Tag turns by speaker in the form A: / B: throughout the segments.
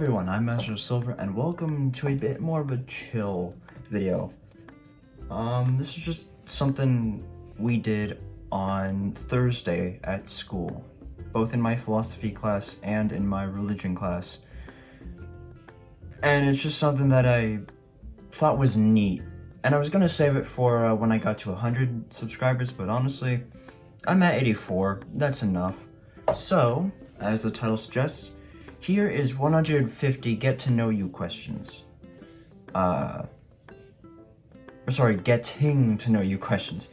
A: everyone, I'm Master Silver, and welcome to a bit more of a chill video. This is just something we did on Thursday at school, both in my philosophy class and in my religion class. And it's just something that I thought was neat. And I was gonna save it for when I got to 100 subscribers, but honestly, I'm at 84, that's enough. So, as the title suggests, here is 150 get to know you questions. Getting to know you questions.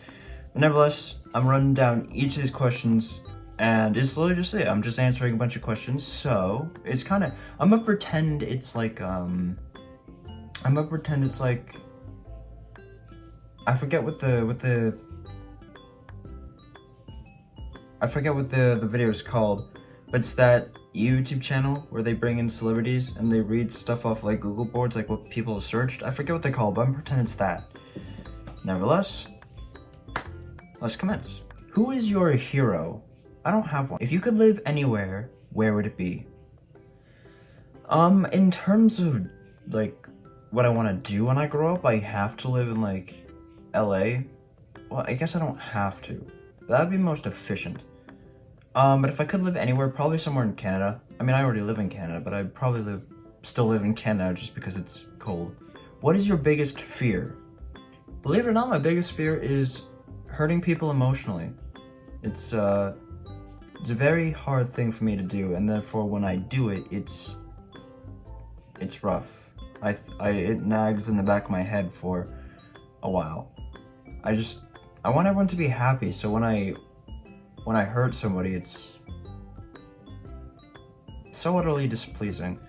A: But nevertheless, I'm running down each of these questions, and it's literally just it. I'm just answering a bunch of questions, so it's kind of, I'm gonna pretend it's like, I forget what the video is called, but it's that YouTube channel where they bring in celebrities and they read stuff off like Google boards, like what people have searched. I forget what they call it, but I'm pretending it's that. Nevertheless, let's commence. Who is your hero? I don't have one. If you could live anywhere, where would it be? In terms of like what I want to do when I grow up, I have to live in like LA. Well, I guess I don't have to. That'd be most efficient. But if I could live anywhere, probably somewhere in Canada. I mean, I already live in Canada, but I'd probably still live in Canada just because it's cold. What is your biggest fear? Believe it or not, my biggest fear is hurting people emotionally. It's a very hard thing for me to do, and therefore when I do it, it's rough. It nags in the back of my head for a while. I want everyone to be happy, so when I hurt somebody, it's so utterly displeasing,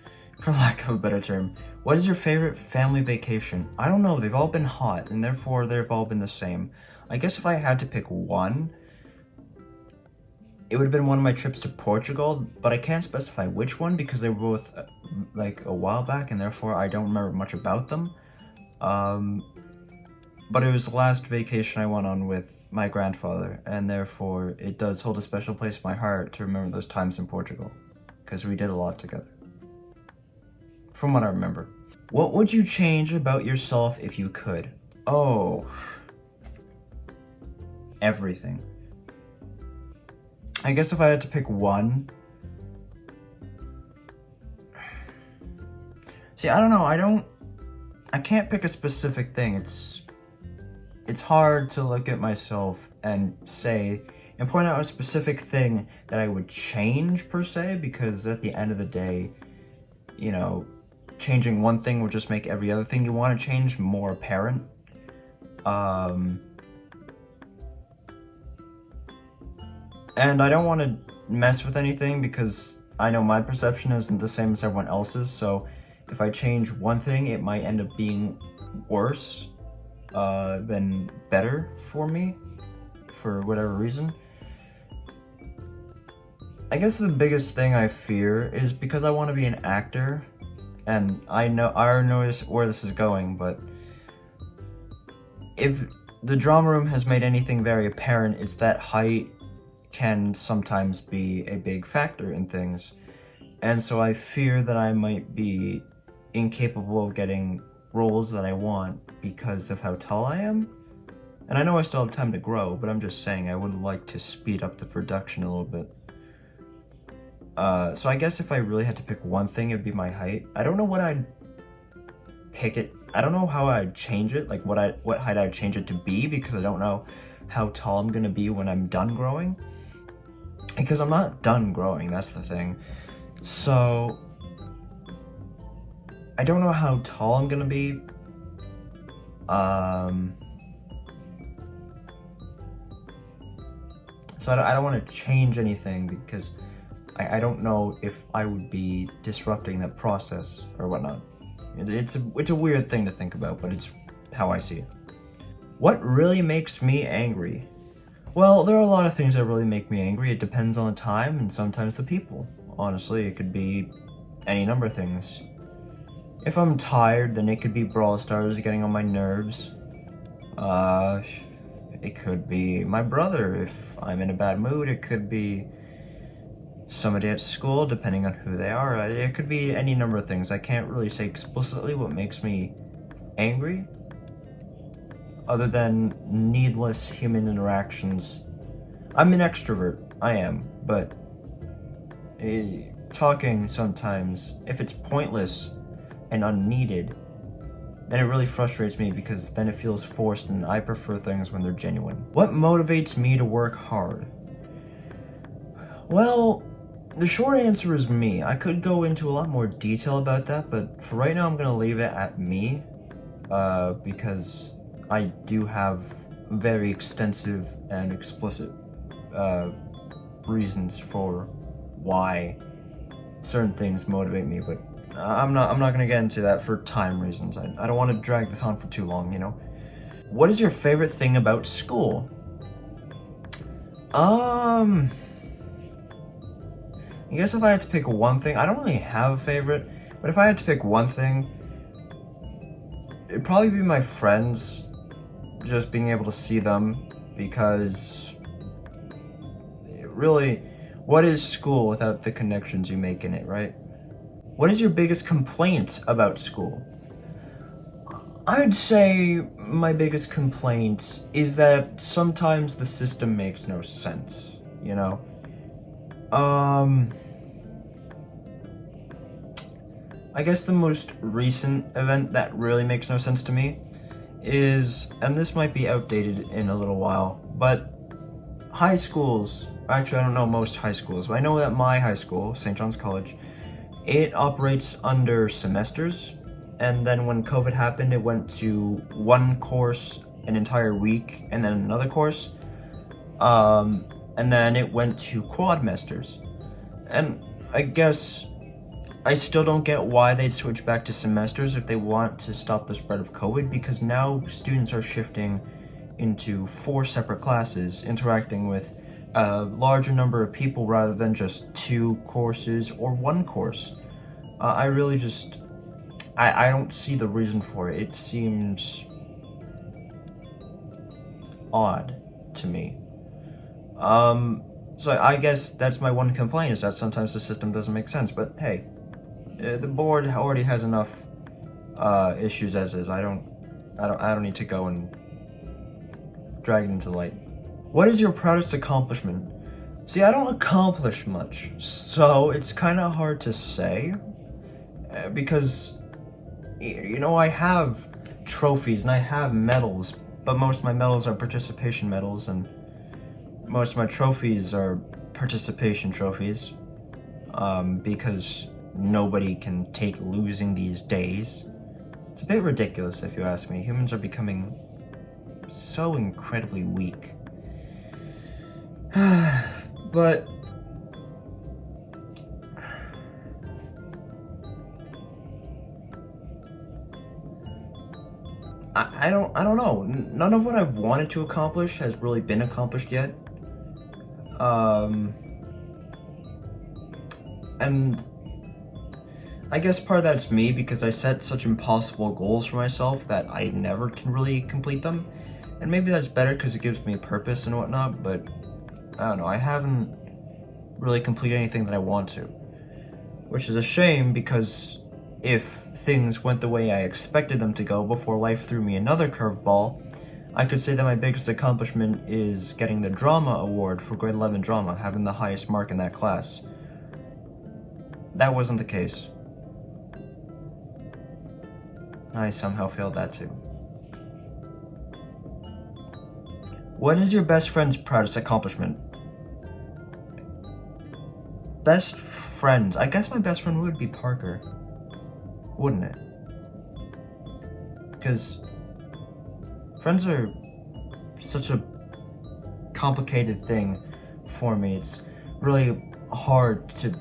A: for lack of a better term. What is your favorite family vacation? I don't know, they've all been hot, and therefore they've all been the same. I guess if I had to pick one, it would have been one of my trips to Portugal, but I can't specify which one because they were both like a while back, and therefore I don't remember much about them. But it was the last vacation I went on with my grandfather, and therefore it does hold a special place in my heart to remember those times in Portugal, because we did a lot together, from what I remember. What would you change about yourself if you could? Oh, everything. I guess if I had to pick one, see, I don't know, I can't pick a specific thing. It's hard to look at myself and say, and point out a specific thing that I would change per se, because at the end of the day, you know, changing one thing would just make every other thing you want to change more apparent. And I don't want to mess with anything because I know my perception isn't the same as everyone else's, so if I change one thing, it might end up being worse than better for me, for whatever reason. I guess the biggest thing I fear is because I want to be an actor, and I already know where this is going, but if the drama room has made anything very apparent, it's that height can sometimes be a big factor in things, and so I fear that I might be incapable of getting roles that I want because of how tall I am. And I know I still have time to grow, but I'm just saying I would like to speed up the production a little bit. So I guess if I really had to pick one thing, it'd be my height. I don't know what I'd pick it. I don't know how I'd change it, like what height I'd change it to be, because I don't know how tall I'm gonna be when I'm done growing. Because I'm not done growing, that's the thing. So I don't know how tall I'm gonna be. So I don't want to change anything because I don't know if I would be disrupting that process or whatnot. It's a weird thing to think about, but it's how I see it. What really makes me angry? Well, there are a lot of things that really make me angry. It depends on the time and sometimes the people. Honestly, it could be any number of things. If I'm tired, then it could be Brawl Stars getting on my nerves. It could be my brother. If I'm in a bad mood, it could be somebody at school, depending on who they are. It could be any number of things. I can't really say explicitly what makes me angry, other than needless human interactions. I'm an extrovert, I am, but talking sometimes, if it's pointless and unneeded, then it really frustrates me because then it feels forced, and I prefer things when they're genuine. What motivates me to work hard? Well, the short answer is me. I could go into a lot more detail about that, but for right now I'm gonna leave it at me, because I do have very extensive and explicit reasons for why certain things motivate me, but I'm not gonna get into that for time reasons. I don't want to drag this on for too long, you know? What is your favorite thing about school? I guess if I had to pick one thing, I don't really have a favorite, but if I had to pick one thing, it'd probably be my friends, just being able to see them, because really, what is school without the connections you make in it, right? What is your biggest complaint about school? I'd say my biggest complaint is that sometimes the system makes no sense, you know? I guess the most recent event that really makes no sense to me is, and this might be outdated in a little while, but high schools, actually I don't know most high schools, but I know that my high school, St. John's College, it operates under semesters, and then when COVID happened, it went to one course an entire week, and then another course, and then it went to quadmesters. And I guess I still don't get why they'd switch back to semesters if they want to stop the spread of COVID, because now students are shifting into 4 separate classes, interacting with a larger number of people rather than just 2 courses or 1 course. I really just, I don't see the reason for it. It seems odd to me. So I guess that's my one complaint, is that sometimes the system doesn't make sense, but hey, the board already has enough issues as is. I don't need to go and drag it into light. What is your proudest accomplishment? See, I don't accomplish much, so it's kind of hard to say, because, you know, I have trophies and I have medals, but most of my medals are participation medals, and most of my trophies are participation trophies, because nobody can take losing these days. It's a bit ridiculous if you ask me. Humans are becoming so incredibly weak. But I don't know. None of what I've wanted to accomplish has really been accomplished yet. And I guess part of that's me, because I set such impossible goals for myself that I never can really complete them. And maybe that's better because it gives me a purpose and whatnot, but I don't know, I haven't really completed anything that I want to. Which is a shame, because if things went the way I expected them to go before life threw me another curveball, I could say that my biggest accomplishment is getting the drama award for grade 11 drama, having the highest mark in that class. That wasn't the case. I somehow failed that too. What is your best friend's proudest accomplishment? Best friends. I guess my best friend would be Parker. Wouldn't it? Because friends are such a complicated thing for me. It's really hard to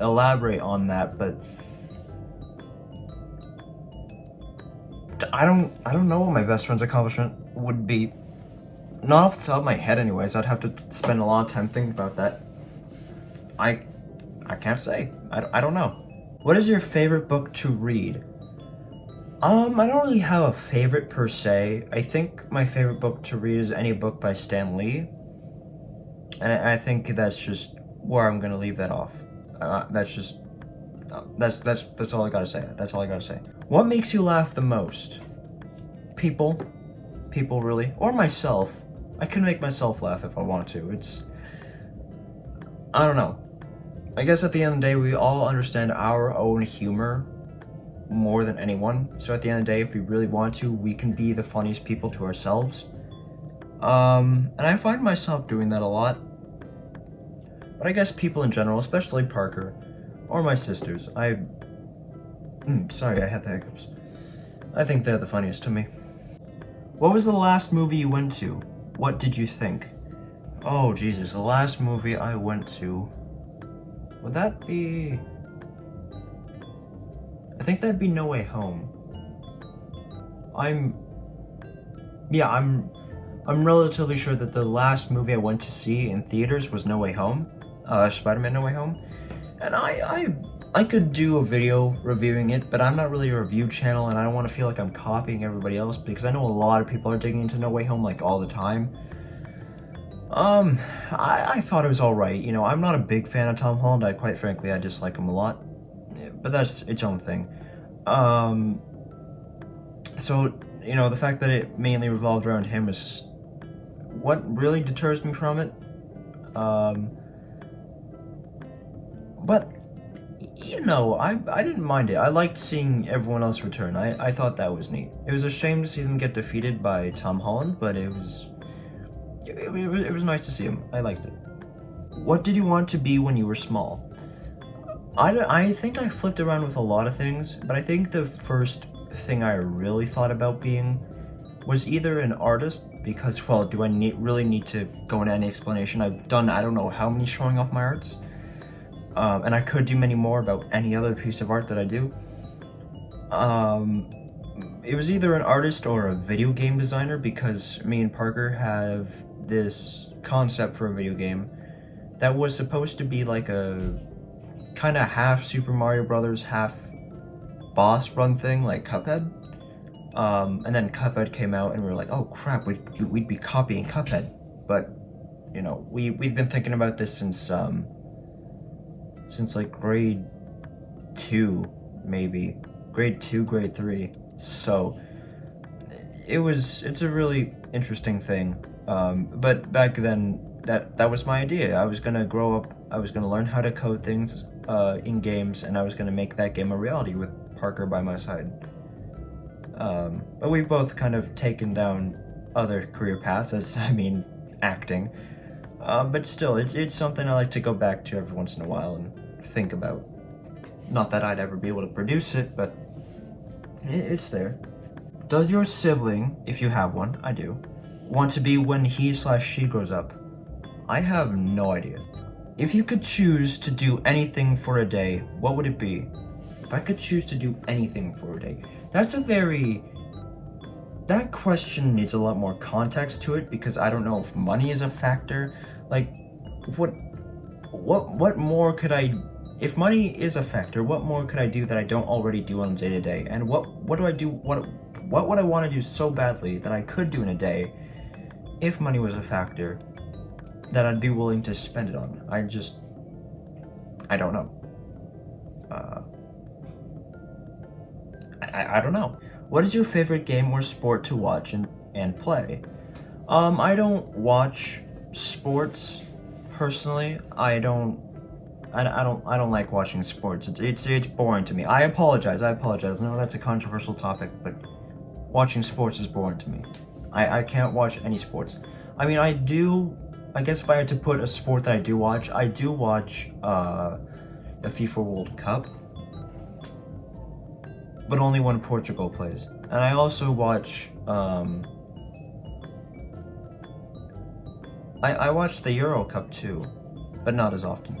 A: elaborate on that, but I don't know what my best friend's accomplishment would be. Not off the top of my head anyways. I'd have to spend a lot of time thinking about that. I can't say. I don't know. What is your favorite book to read? I don't really have a favorite per se. I think my favorite book to read is any book by Stan Lee. And I think that's just where I'm gonna leave that off. That's just that's all I gotta say. That's all I gotta say. What makes you laugh the most? People really, or myself. I can make myself laugh if I want to. I don't know. I guess at the end of the day, we all understand our own humor more than anyone. So at the end of the day, if we really want to, we can be the funniest people to ourselves. And I find myself doing that a lot. But I guess people in general, especially Parker, or my sisters, sorry, I had the hiccups. I think they're the funniest to me. What was the last movie you went to? What did you think? Oh, Jesus, the last movie I went to... Would that be... I think that'd be No Way Home. I'm relatively sure that the last movie I went to see in theaters was No Way Home. Spider-Man No Way Home. And I could do a video reviewing it, but I'm not really a review channel, and I don't want to feel like I'm copying everybody else, because I know a lot of people are digging into No Way Home, like, all the time. I thought it was alright. You know, I'm not a big fan of Tom Holland. Quite frankly, I dislike him a lot. But that's its own thing. So, you know, the fact that it mainly revolved around him is what really deters me from it. But, you know, I didn't mind it. I liked seeing everyone else return. I thought that was neat. It was a shame to see them get defeated by Tom Holland, but it was nice to see him. I liked it. What did you want to be when you were small? I think I flipped around with a lot of things, but I think the first thing I really thought about being was either an artist, because, well, do I really need to go into any explanation? I've done I don't know how many showing off my arts, and I could do many more about any other piece of art that I do. It was either an artist or a video game designer, because me and Parker have this concept for a video game that was supposed to be like a kind of half Super Mario Brothers, half boss run thing, like Cuphead. And then Cuphead came out, and we were like, oh crap, we'd be copying Cuphead. But, you know, we've been thinking about this since like grade 2, maybe. Grade 2, grade 3. So, it's a really interesting thing. But back then, that was my idea. I was gonna grow up, I was gonna learn how to code things in games, and I was gonna make that game a reality with Parker by my side. But we've both kind of taken down other career paths, acting. But still, it's something I like to go back to every once in a while and think about. Not that I'd ever be able to produce it, but it's there. Does your sibling, if you have one, I do, want to be when he/she grows up? I have no idea. If you could choose to do anything for a day, what would it be? If I could choose to do anything for a day, that question needs a lot more context to it, because I don't know if money is a factor. Like, what more could if money is a factor, what more could I do that I don't already do on a day-to-day? And what do I do, what would I want to do so badly that I could do in a day if money was a factor that I'd be willing to spend it on? I don't know. I don't know. What is your favorite game or sport to watch and play? I don't watch sports personally. I don't like watching sports. It's boring to me. I apologize. No, that's a controversial topic, but watching sports is boring to me. I can't watch any sports. I mean, I guess if I had to put a sport that I do watch the FIFA World Cup, but only when Portugal plays. And I also watch, I watch the Euro Cup too, but not as often.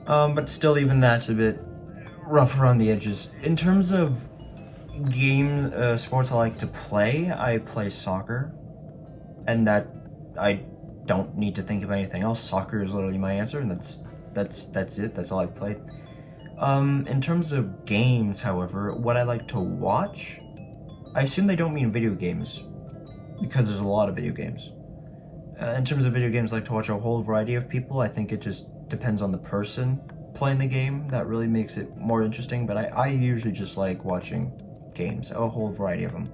A: But still, even that's a bit rough around the edges. In terms of sports I like to play, I play soccer, and that I don't need to think of anything else. Soccer is literally my answer, and that's it. That's all I've played. In terms of games, however, what I like to watch, I assume they don't mean video games, because there's a lot of video games. In terms of video games, I like to watch a whole variety of people. I think it just depends on the person playing the game. That really makes it more interesting, but I usually just like watching games, a whole variety of them.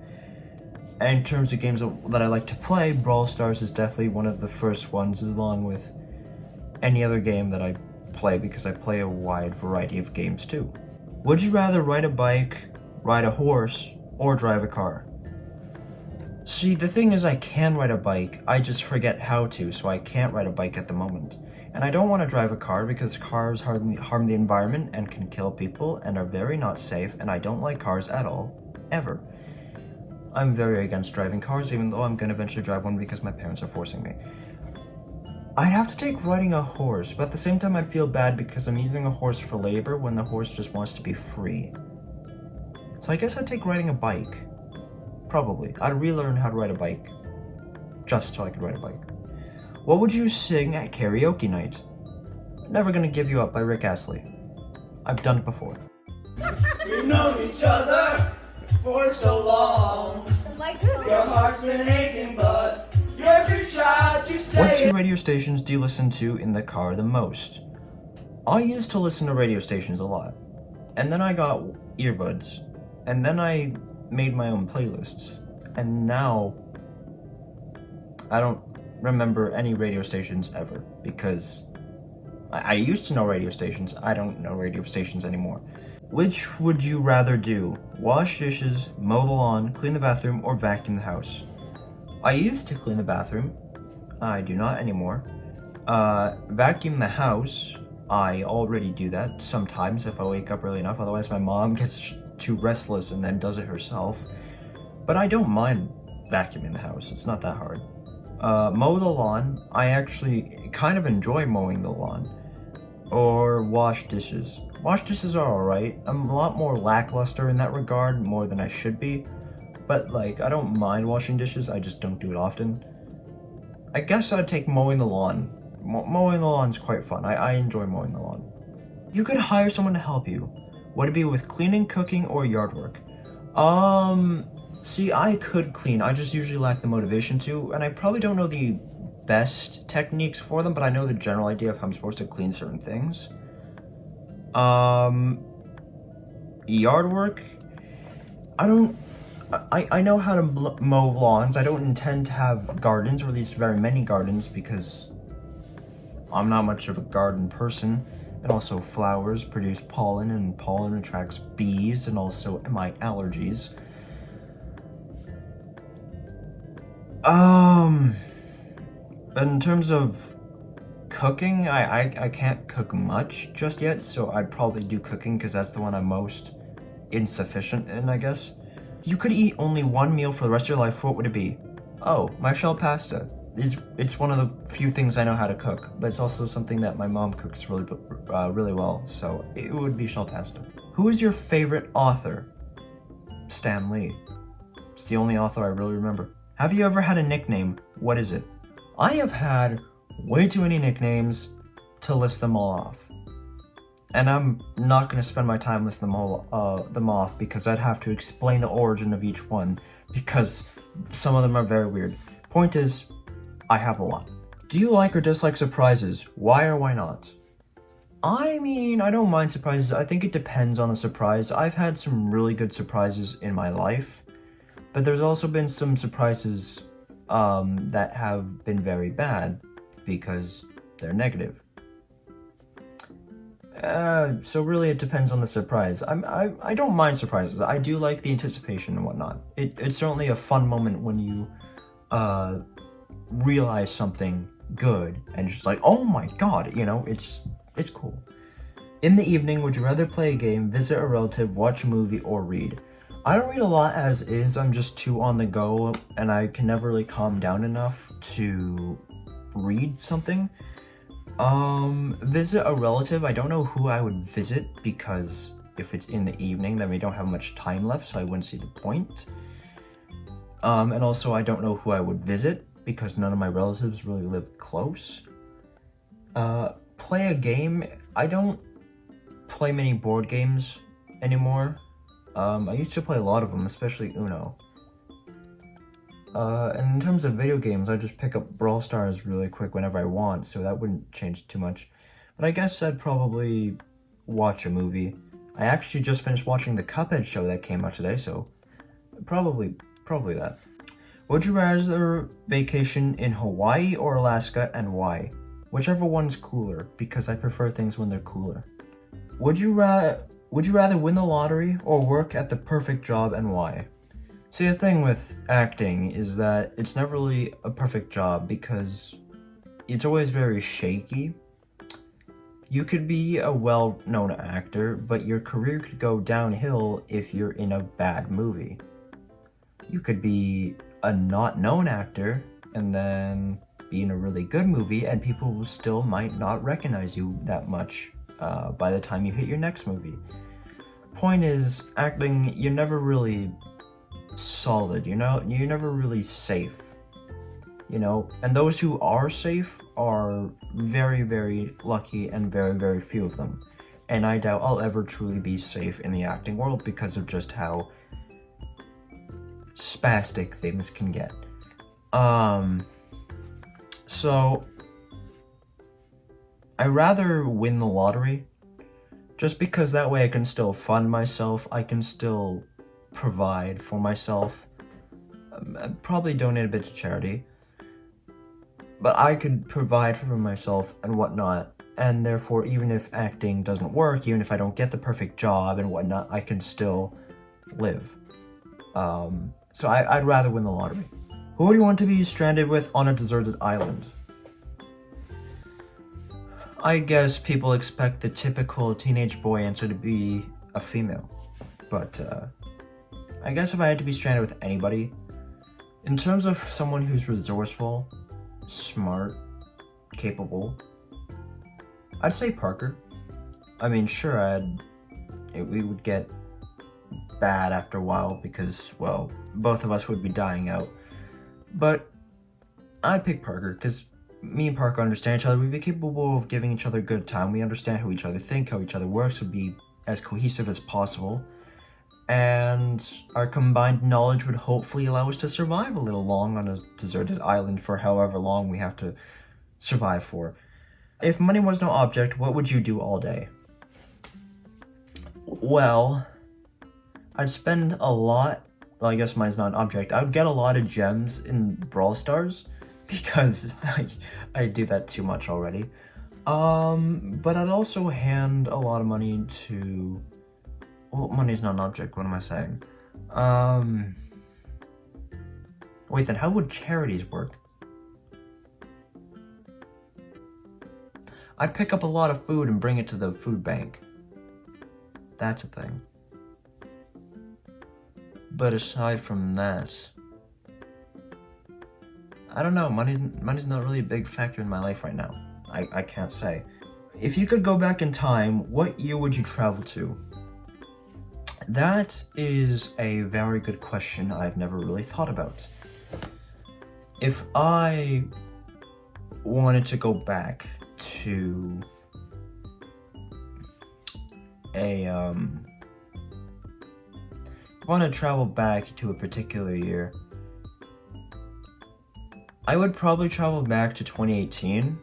A: And in terms of games that I like to play, Brawl Stars is definitely one of the first ones, along with any other game that I play, because I play a wide variety of games too. Would you rather ride a bike, ride a horse, or drive a car? See, the thing is, I can ride a bike, I just forget how to, so I can't ride a bike at the moment. And I don't want to drive a car because cars harm the environment and can kill people and are very not safe, and I don't like cars at all, ever. I'm very against driving cars, even though I'm gonna eventually drive one because my parents are forcing me. I'd have to take riding a horse, but at the same time I'd feel bad because I'm using a horse for labor when the horse just wants to be free. So I guess I'd take riding a bike. Probably. I'd relearn how to ride a bike. Just so I could ride a bike. What would you sing at karaoke night? Never Gonna Give You Up by Rick Astley. I've done it before.
B: We've known each other for so long. Your heart's been aching, but you're too shy to say.
A: What two radio stations do you listen to in the car the most? I used to listen to radio stations a lot. And then I got earbuds. And then I made my own playlists. And now I don't remember any radio stations ever, because I used to know radio stations. I don't know radio stations anymore. Which would you rather do? Wash dishes, mow the lawn, clean the bathroom, or vacuum the house? I used to clean the bathroom. I do not anymore. Vacuum the house, I already do that sometimes if I wake up early enough, otherwise my mom gets too restless and then does it herself. But I don't mind vacuuming the house, it's not that hard. Mow the lawn, I actually kind of enjoy mowing the lawn. Or wash dishes. Wash dishes are alright. I'm a lot more lackluster in that regard, more than I should be. But like, I don't mind washing dishes, I just don't do it often. I guess I'd take mowing the lawn. Mowing the lawn's quite fun. I enjoy mowing the lawn. You could hire someone to help you. Would it be with cleaning, cooking, or yard work? See, I could clean, I just usually lack the motivation to, and I probably don't know the best techniques for them, but I know the general idea of how I'm supposed to clean certain things. Yard work? I know how to mow lawns. I don't intend to have gardens, or at least very many gardens, because I'm not much of a garden person. And also flowers produce pollen, and pollen attracts bees, and also my allergies. In terms of cooking, I can't cook much just yet, so I'd probably do cooking because that's the one I'm most insufficient in, I guess. You could eat only one meal for the rest of your life, what would it be? Oh, my shell pasta. It's one of the few things I know how to cook, but it's also something that my mom cooks really well, so it would be shell pasta. Who is your favorite author? Stan Lee. It's the only author I really remember. Have you ever had a nickname? What is it? I have had way too many nicknames to list them all off. And I'm not going to spend my time listing them off because I'd have to explain the origin of each one, because some of them are very weird. Point is, I have a lot. Do you like or dislike surprises? Why or why not? I mean, I don't mind surprises. I think it depends on the surprise. I've had some really good surprises in my life, but there's also been some surprises that have been very bad because they're negative. So really it depends on the surprise. I don't mind surprises. I do like the anticipation and whatnot. It's certainly a fun moment when you realize something good and just like, oh my god, you know, it's cool. In the evening, would you rather play a game, visit a relative, watch a movie, or read? I don't read a lot as is. I'm just too on the go and I can never really calm down enough to read something. Visit a relative. I don't know who I would visit because if it's in the evening, then we don't have much time left, so I wouldn't see the point. And also I don't know who I would visit because none of my relatives really live close. Play a game. I don't play many board games anymore. I used to play a lot of them, especially Uno. And in terms of video games, I just pick up Brawl Stars really quick whenever I want, so that wouldn't change too much. But I guess I'd probably watch a movie. I actually just finished watching the Cuphead show that came out today, so probably that. Would you rather vacation in Hawaii or Alaska, and why? Whichever one's cooler, because I prefer things when they're cooler. Would you rather win the lottery or work at the perfect job, and why? See, the thing with acting is that it's never really a perfect job because it's always very shaky. You could be a well-known actor, but your career could go downhill if you're in a bad movie. You could be a not known actor and then be in a really good movie and people still might not recognize you that much by the time you hit your next movie. Point is, acting, you're never really solid, you're never really safe, and those who are safe are very, very lucky, and very, very few of them. And I doubt I'll ever truly be safe in the acting world because of just how spastic things can get. So I rather win the lottery, just because that way I can still fund myself, I can still provide for myself, I'd probably donate a bit to charity, but I could provide for myself and whatnot, and therefore even if acting doesn't work, even if I don't get the perfect job and whatnot, I can still live. So I'd rather win the lottery. Who would you want to be stranded with on a deserted island? I guess people expect the typical teenage boy answer to be a female, but I guess if I had to be stranded with anybody, in terms of someone who's resourceful, smart, capable, I'd say Parker. I mean, sure, we would get bad after a while because, well, both of us would be dying out. But I'd pick Parker because me and Parker understand each other. We'd be capable of giving each other a good time. We understand how each other think, how each other works, would be as cohesive as possible. And our combined knowledge would hopefully allow us to survive a little long on a deserted island for however long we have to survive for. If money was no object, what would you do all day? Well, I'd spend a lot, well, I guess mine's not an object, I would get a lot of gems in Brawl Stars, because I do that too much already. But I'd also hand a lot of money to, well, money's not an object, what am I saying? Wait, then how would charities work? I'd pick up a lot of food and bring it to the food bank. That's a thing. But aside from that, I don't know, money's not really a big factor in my life right now. I can't say. If you could go back in time, what year would you travel to? That is a very good question I've never really thought about. If I wanted to go back to I want to travel back to a particular year, I would probably travel back to 2018.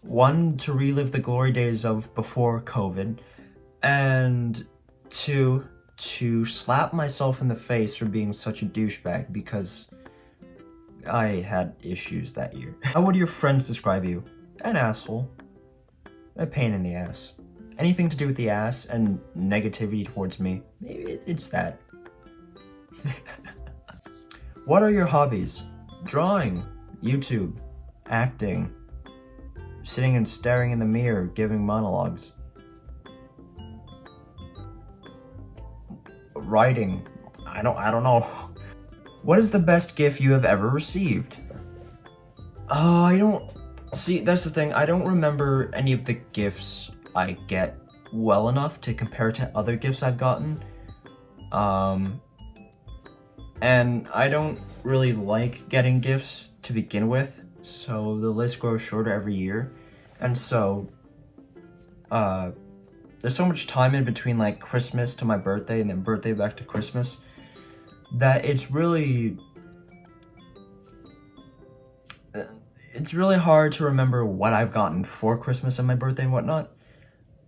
A: One, to relive the glory days of before COVID, and two, to slap myself in the face for being such a douchebag because I had issues that year. How would your friends describe you? An asshole. A pain in the ass. Anything to do with the ass and negativity towards me, maybe it's that. What are your hobbies? Drawing, YouTube, acting, sitting and staring in the mirror, giving monologues. Writing, I don't know. What is the best gift you have ever received? See, that's the thing, I don't remember any of the gifts I get well enough to compare to other gifts I've gotten. And I don't really like getting gifts to begin with, so the list grows shorter every year. And so, there's so much time in between like Christmas to my birthday and then birthday back to Christmas that it's really it's really hard to remember what I've gotten for Christmas and my birthday and whatnot.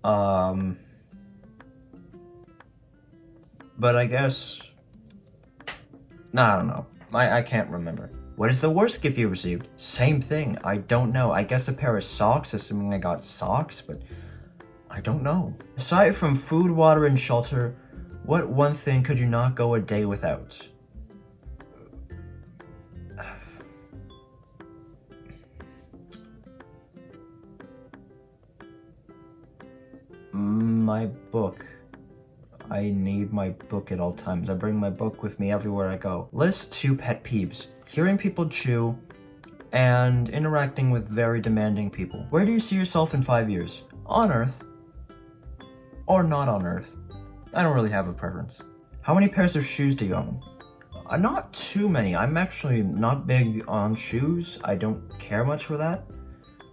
A: But I guess... Nah, I don't know. I can't remember. What is the worst gift you received? Same thing. I don't know. I guess a pair of socks, assuming I got socks, but I don't know. Aside from food, water, and shelter, what one thing could you not go a day without? My book. I need my book at all times. I bring my book with me everywhere I go. List 2 pet peeves. Hearing people chew and interacting with very demanding people. Where do you see yourself in 5 years? On Earth or not on Earth? I don't really have a preference. How many pairs of shoes do you own? Not too many. I'm actually not big on shoes. I don't care much for that.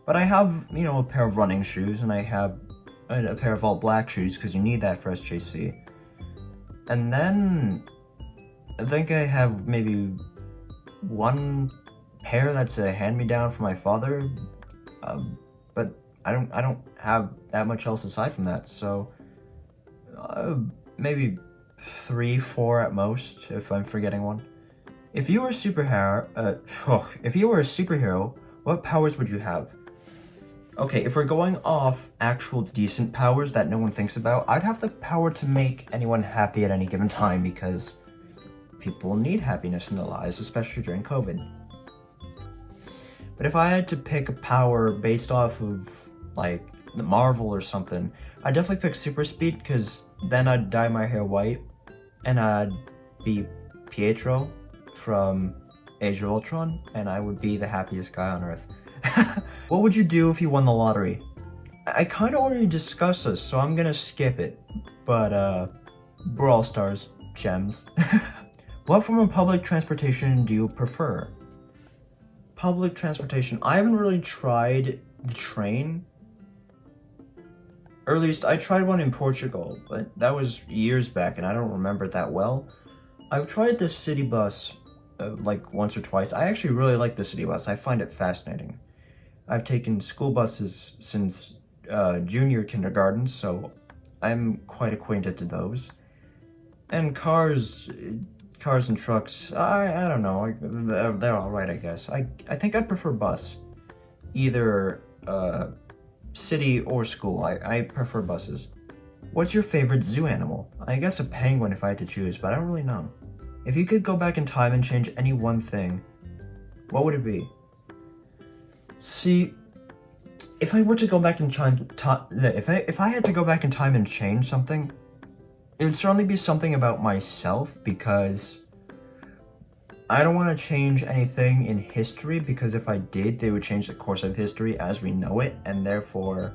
A: But I have, you know, a pair of running shoes, and I have a pair of all black shoes because you need that for SJC. And then I think I have maybe 1 pair that's a hand-me-down from my father. But I don't have that much else aside from that. So maybe 3, 4 at most, if I'm forgetting one. If you were a superhero, what powers would you have? Okay, if we're going off actual decent powers that no one thinks about, I'd have the power to make anyone happy at any given time because people need happiness in their lives, especially during COVID. But if I had to pick a power based off of, like, the Marvel or something, I'd definitely pick super speed because then I'd dye my hair white and I'd be Pietro from Age of Ultron and I would be the happiest guy on Earth. What would you do if you won the lottery? I kind of already discussed this, so I'm gonna skip it. But, Brawl Stars, gems. What form of public transportation do you prefer? Public transportation. I haven't really tried the train. Or at least, I tried one in Portugal, but that was years back and I don't remember it that well. I've tried the city bus, like once or twice. I actually really like the city bus. I find it fascinating. I've taken school buses since junior kindergarten, so I'm quite acquainted to those. And cars and trucks, I don't know, they're alright, I guess. I think I'd prefer bus. Either city or school. I prefer buses. What's your favorite zoo animal? I guess a penguin if I had to choose, but I don't really know. If you could go back in time and change any one thing, what would it be? See, if I were to go back in time, if I had to go back in time and change something, it would certainly be something about myself because I don't want to change anything in history because if I did, they would change the course of history as we know it and therefore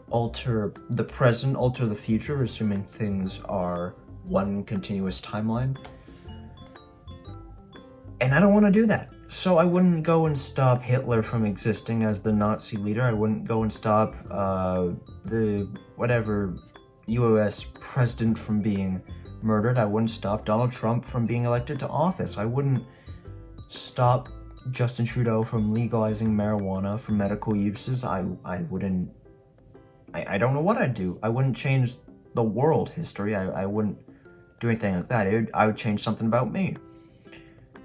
A: alter the present, alter the future, assuming things are one continuous timeline. And I don't want to do that. So I wouldn't go and stop Hitler from existing as the Nazi leader. I wouldn't go and stop the whatever US president from being murdered. I wouldn't stop Donald Trump from being elected to office. I wouldn't stop Justin Trudeau from legalizing marijuana for medical uses. I wouldn't... I don't know what I'd do. I wouldn't change the world history. I wouldn't do anything like that. I would change something about me.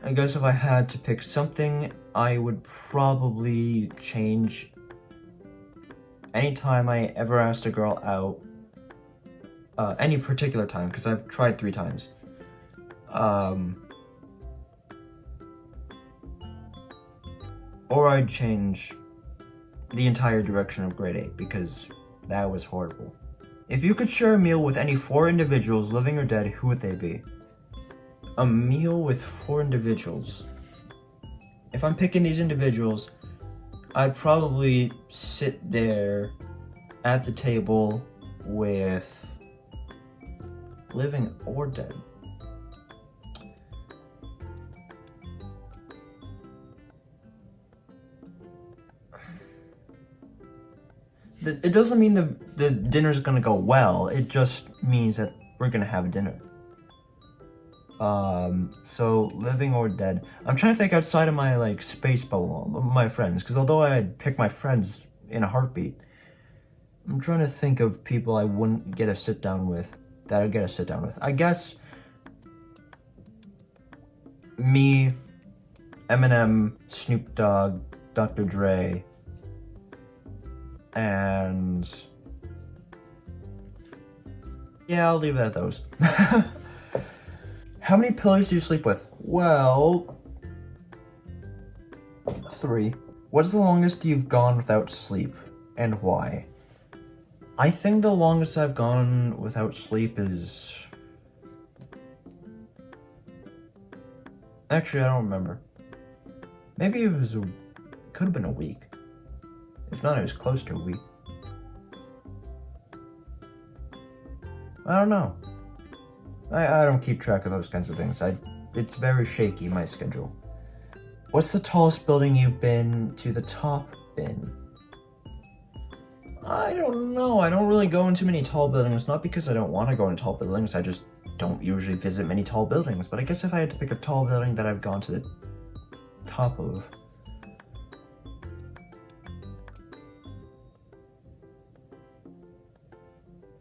A: I guess if I had to pick something, I would probably change anytime I ever asked a girl out, any particular time, because I've tried 3 times. Or I'd change the entire direction of grade 8, because that was horrible. If you could share a meal with any 4 individuals, living or dead, who would they be? A meal with 4 individuals. If I'm picking these individuals, I'd probably sit there at the table with living or dead. It doesn't mean the dinner's gonna go well, it just means that we're gonna have dinner. So living or dead. I'm trying to think outside of my like space bubble, my friends, because although I'd pick my friends in a heartbeat, I'm trying to think of people I wouldn't get a sit down with, that I'd get a sit down with. I guess me, Eminem, Snoop Dogg, Dr. Dre, and yeah, I'll leave it at those. How many pillows do you sleep with? Well, 3. What is the longest you've gone without sleep, and why? I think the longest I've gone without sleep is... Actually, I don't remember. Maybe it was could have been a week. If not, it was close to a week. I don't know. I don't keep track of those kinds of things. It's very shaky, my schedule. What's the tallest building you've been to the top in? I don't know. I don't really go into many tall buildings. Not because I don't want to go into tall buildings. I just don't usually visit many tall buildings. But I guess if I had to pick a tall building that I've gone to the top of...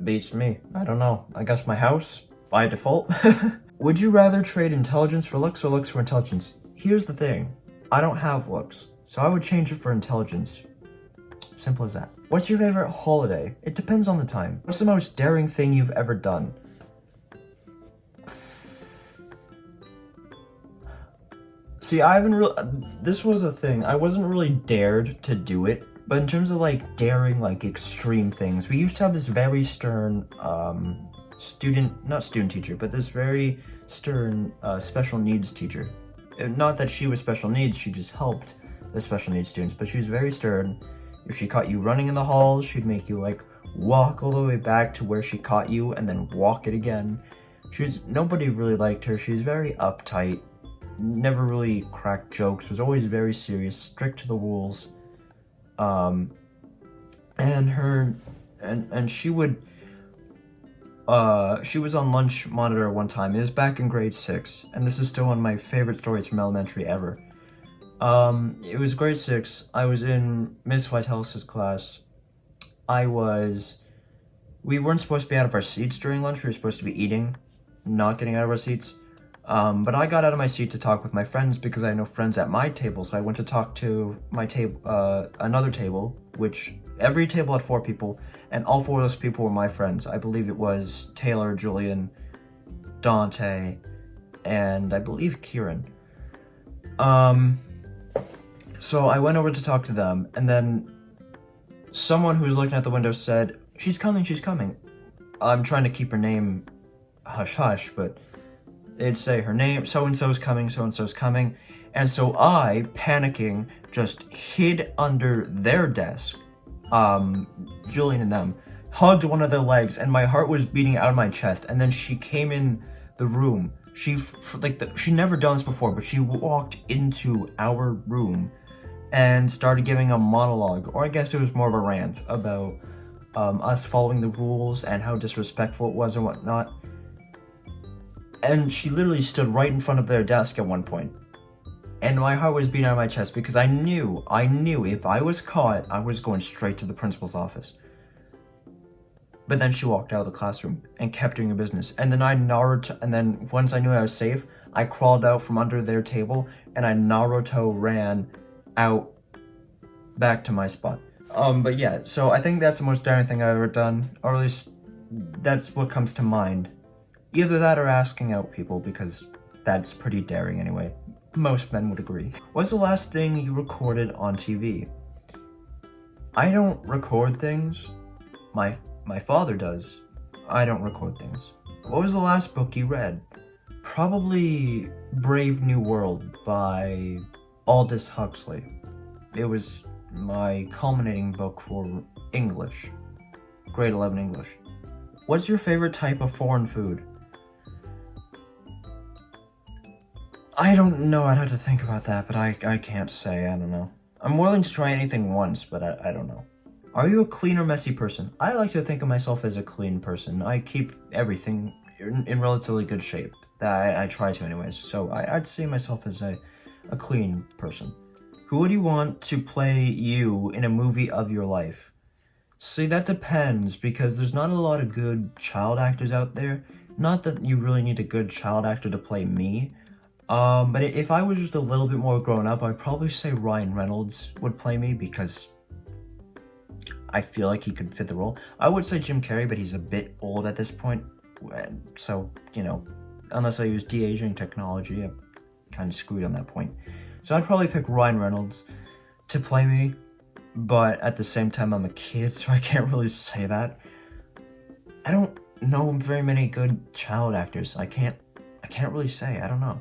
A: Beats me. I don't know. I guess my house, by default. Would you rather trade intelligence for looks or looks for intelligence? Here's the thing. I don't have looks, so I would change it for intelligence. Simple as that. What's your favorite holiday? It depends on the time. What's the most daring thing you've ever done? See, I haven't really... This was a thing. I wasn't really dared to do it, but in terms of, like, daring, like, extreme things, we used to have this very stern, not student teacher, but this very stern, special needs teacher. Not that she was special needs, she just helped the special needs students, but she was very stern. If she caught you running in the halls, she'd make you, like, walk all the way back to where she caught you and then walk it again. Nobody really liked her. She was very uptight, never really cracked jokes, was always very serious, strict to the rules. And she would, she was on lunch monitor one time. It was back in grade 6, and this is still one of my favorite stories from elementary ever. It was grade 6. I was in Miss Whitehouse's class. We weren't supposed to be out of our seats during lunch. We were supposed to be eating, not getting out of our seats. But I got out of my seat to talk with my friends because I had no friends at my table, so I went to talk to my table, another table, which every table had 4 people, and all 4 of those people were my friends. I believe it was Taylor, Julian, Dante, and I believe Kieran. So I went over to talk to them, and then someone who was looking at the window said, she's coming, she's coming. I'm trying to keep her name hush-hush, but they'd say her name, so-and-so's coming, so-and-so's coming. And so I, panicking, just hid under their desk, Julian and them, hugged one of their legs, and my heart was beating out of my chest. And then she came in the room. She never done this before, but she walked into our room and started giving a monologue, or I guess it was more of a rant, about us following the rules and how disrespectful it was and whatnot. And she literally stood right in front of their desk at one point. And my heart was beating out of my chest because I knew if I was caught, I was going straight to the principal's office. But then she walked out of the classroom and kept doing her business. And then and then once I knew I was safe, I crawled out from under their table and I Naruto ran out back to my spot. But yeah, so I think that's the most daring thing I've ever done, or at least that's what comes to mind. Either that or asking out people, because that's pretty daring anyway. Most men would agree. What's the last thing you recorded on TV? I don't record things. My father does. I don't record things. What was the last book you read? Probably Brave New World by Aldous Huxley. It was my culminating book for English. Grade 11 English. What's your favorite type of foreign food? I don't know, I'd have to think about that, but I can't say, I don't know. I'm willing to try anything once, but I don't know. Are you a clean or messy person? I like to think of myself as a clean person. I keep everything in relatively good shape. That I try to anyways. So I'd see myself as a clean person. Who would you want to play you in a movie of your life? See, that depends, because there's not a lot of good child actors out there. Not that you really need a good child actor to play me. But if I was just a little bit more grown up, I'd probably say Ryan Reynolds would play me, because I feel like he could fit the role. I would say Jim Carrey, but he's a bit old at this point. So, you know, unless I use de-aging technology, I'm kind of screwed on that point. So I'd probably pick Ryan Reynolds to play me. But at the same time, I'm a kid, so I can't really say that. I don't know very many good child actors. I can't really say. I don't know.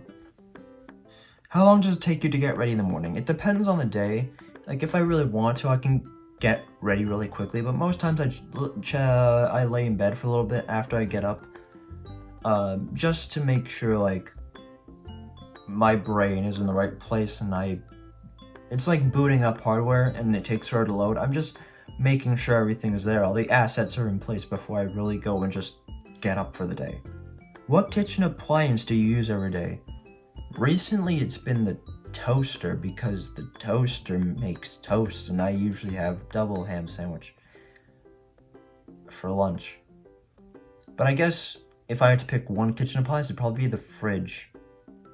A: How long does it take you to get ready in the morning? It depends on the day. Like, if I really want to, I can get ready really quickly. But most times, I lay in bed for a little bit after I get up, just to make sure, like, my brain is in the right place, and it's like booting up hardware and it takes forever to load. I'm just making sure everything is there. All the assets are in place before I really go and just get up for the day. What kitchen appliance do you use every day? Recently, it's been the toaster, because the toaster makes toast, and I usually have double ham sandwich for lunch. But I guess if I had to pick one kitchen appliance, it'd probably be the fridge.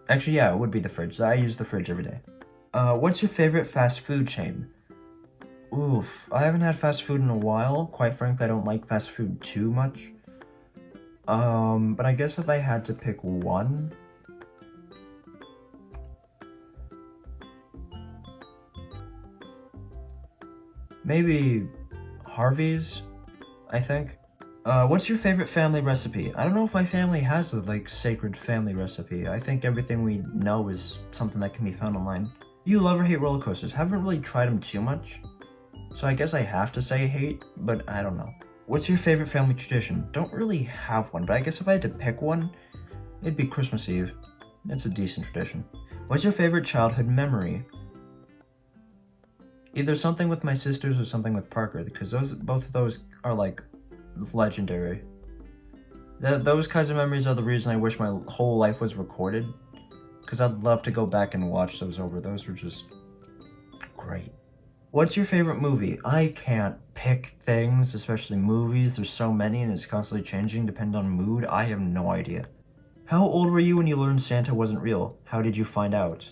A: Actually, yeah, it would be the fridge. I use the fridge every day. What's your favorite fast food chain? Oof, I haven't had fast food in a while. Quite frankly, I don't like fast food too much. But I guess if I had to pick one, maybe Harvey's, I think. What's your favorite family recipe? I don't know if my family has a, like, sacred family recipe. I think everything we know is something that can be found online. You love or hate roller coasters? Haven't really tried them too much, so I guess I have to say hate, but I don't know. What's your favorite family tradition? Don't really have one, but I guess if I had to pick one, it'd be Christmas Eve. It's a decent tradition. What's your favorite childhood memory? Either something with my sisters or something with Parker, because both of those are, like, legendary. Those kinds of memories are the reason I wish my whole life was recorded, because I'd love to go back and watch those over. Those were just great. What's your favorite movie? I can't pick things, especially movies. There's so many and it's constantly changing depending on mood. I have no idea. How old were you when you learned Santa wasn't real? How did you find out?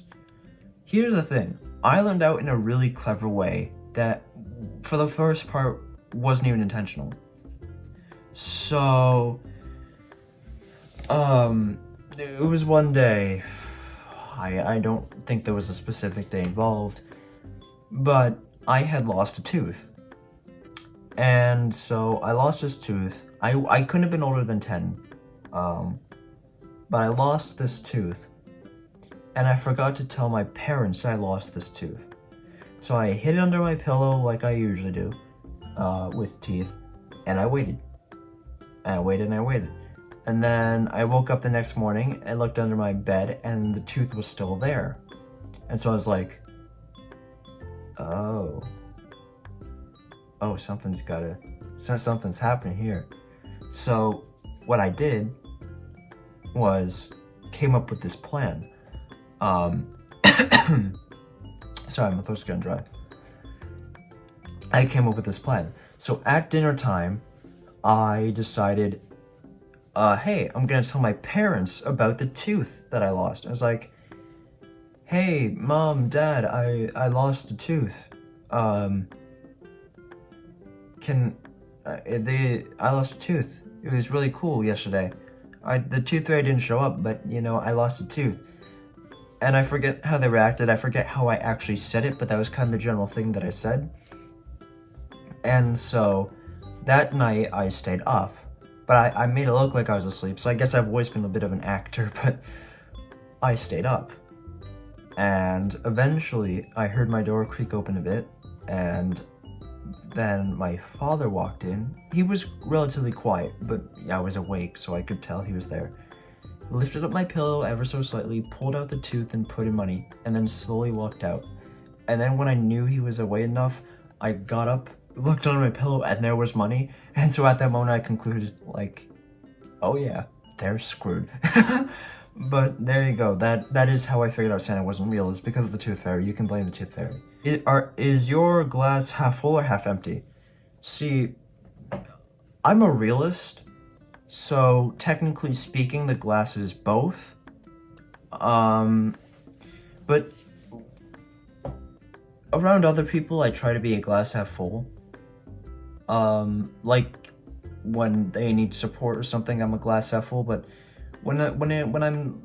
A: Here's the thing. I learned out in a really clever way that, for the first part, wasn't even intentional. So, it was one day. I don't think there was a specific day involved, but I had lost a tooth. And so I lost this tooth. I couldn't have been older than 10, but I lost this tooth, and I forgot to tell my parents that I lost this tooth. So I hid it under my pillow like I usually do, with teeth, and I waited. And I waited and I waited. And then I woke up the next morning and looked under my bed, and the tooth was still there. And so I was like, oh, something's happening here. So what I did was came up with this plan. Sorry, my throat's getting dry. I came up with this plan. So at dinner time, I decided, hey, I'm gonna tell my parents about the tooth that I lost. I was like, hey, Mom, Dad, I lost a tooth. I lost a tooth. It was really cool yesterday. The tooth fairy didn't show up, but, you know, I lost a tooth. And I forget how they reacted. I forget how I actually said it, but that was kind of the general thing that I said. And so that night I stayed up, but I made it look like I was asleep. So I guess I've always been a bit of an actor, but I stayed up. And eventually I heard my door creak open a bit, and then my father walked in. He was relatively quiet, but I was awake, so I could tell he was there. Lifted up my pillow ever so slightly, pulled out the tooth and put in money, and then slowly walked out. And then when I knew he was away enough, I got up, looked under my pillow, and there was money. And so at that moment I concluded, like, oh yeah, they're screwed. But there you go. That is how I figured out Santa wasn't real. It's because of the Tooth Fairy. You can blame the Tooth Fairy. Is your glass half full or half empty? See, I'm a realist, so technically speaking, the glass is both. But around other people, I try to be a glass half full. Like when they need support or something, I'm a glass half full. But when I'm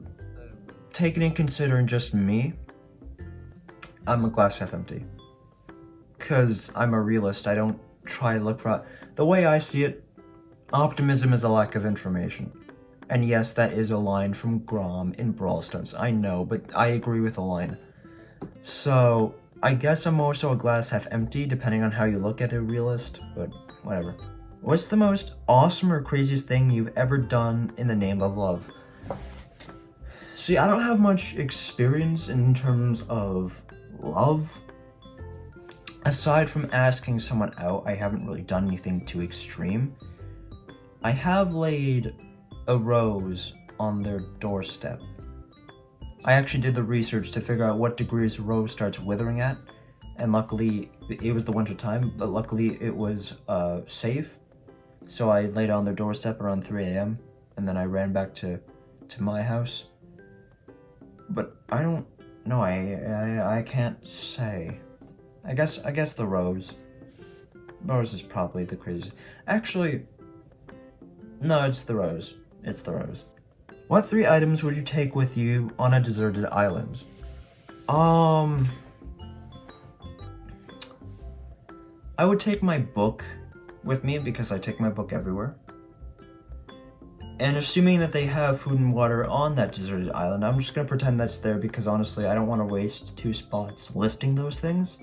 A: taking in considering just me, I'm a glass half empty. Cause I'm a realist. I don't try to look for. The way I see it, optimism is a lack of information. And yes, that is a line from Grom in Brawl Stars. I know, but I agree with the line. So I guess I'm also a glass half empty, depending on how you look at a realist, but whatever. What's the most awesome or craziest thing you've ever done in the name of love? See, I don't have much experience in terms of love. Aside from asking someone out, I haven't really done anything too extreme. I have laid a rose on their doorstep. I actually did the research to figure out what degrees a rose starts withering at, and luckily, it was the winter time, but luckily it was safe. So I laid it on their doorstep around 3 a.m. and then I ran back to my house. But I don't know, I can't say. I guess the rose. Rose is probably the craziest. Actually, no, it's the rose. It's the rose. What 3 items would you take with you on a deserted island? I would take my book with me because I take my book everywhere. And assuming that they have food and water on that deserted island, I'm just gonna pretend that's there because honestly, I don't want to waste 2 spots listing those things.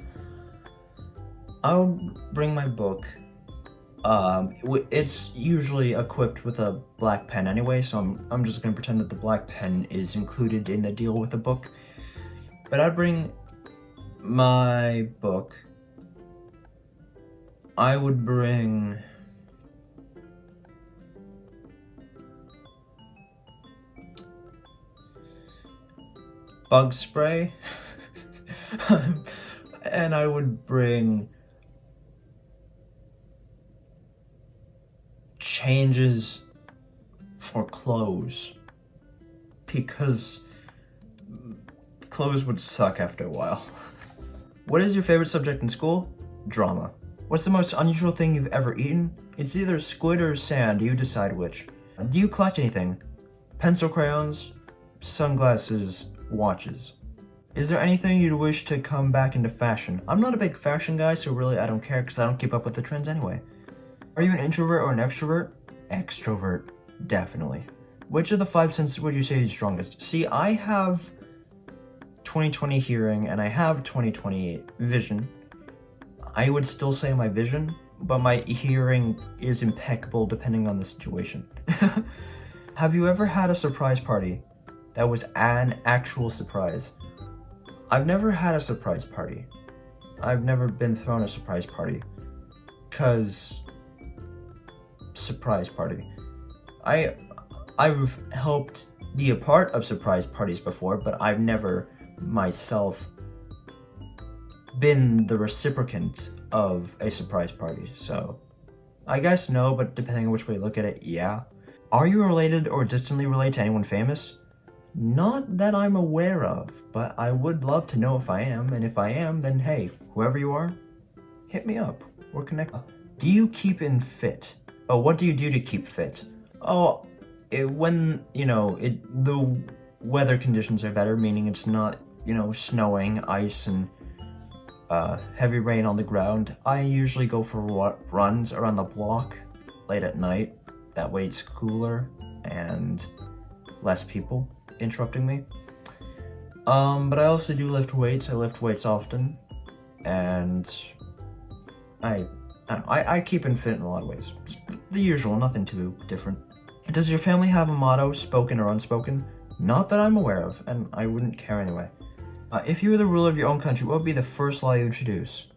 A: I'll bring my book. It's usually equipped with a black pen anyway, so I'm just gonna pretend that the black pen is included in the deal with the book. But I'd bring my book. I would bring bug spray, and I would bring changes for clothes, because clothes would suck after a while. What is your favorite subject in school? Drama. What's the most unusual thing you've ever eaten? It's either squid or sand, you decide which. Do you collect anything? Pencil, crayons, sunglasses, watches. Is there anything you'd wish to come back into fashion? I'm not a big fashion guy, so really I don't care because I don't keep up with the trends anyway. Are you an introvert or an extrovert? Extrovert, definitely. Which of the 5 senses would you say is strongest? See, I have 20/20 hearing and I have 20/20 vision. I would still say my vision, but my hearing is impeccable depending on the situation. Have you ever had a surprise party that was an actual surprise? I've never had a surprise party. I've never been thrown a surprise party. 'Cause surprise party. I've helped be a part of surprise parties before, but I've never myself been the reciprocant of a surprise party, so I guess no, but depending on which way you look at it, yeah. Are you related or distantly related to anyone famous? Not that I'm aware of, but I would love to know if I am, and if I am, then hey, whoever you are, hit me up. We're connected. Do you keep in fit? Oh, what do you do to keep fit? Oh, when, the weather conditions are better, meaning it's not, snowing, ice, and heavy rain on the ground, I usually go for runs around the block late at night. That way it's cooler and less people interrupting me. But I also do lift weights. I lift weights often, and I keep in fit in a lot of ways. Just the usual, nothing too different. Does your family have a motto, spoken or unspoken? Not that I'm aware of, and I wouldn't care anyway. If you were the ruler of your own country, what would be the first law you introduce?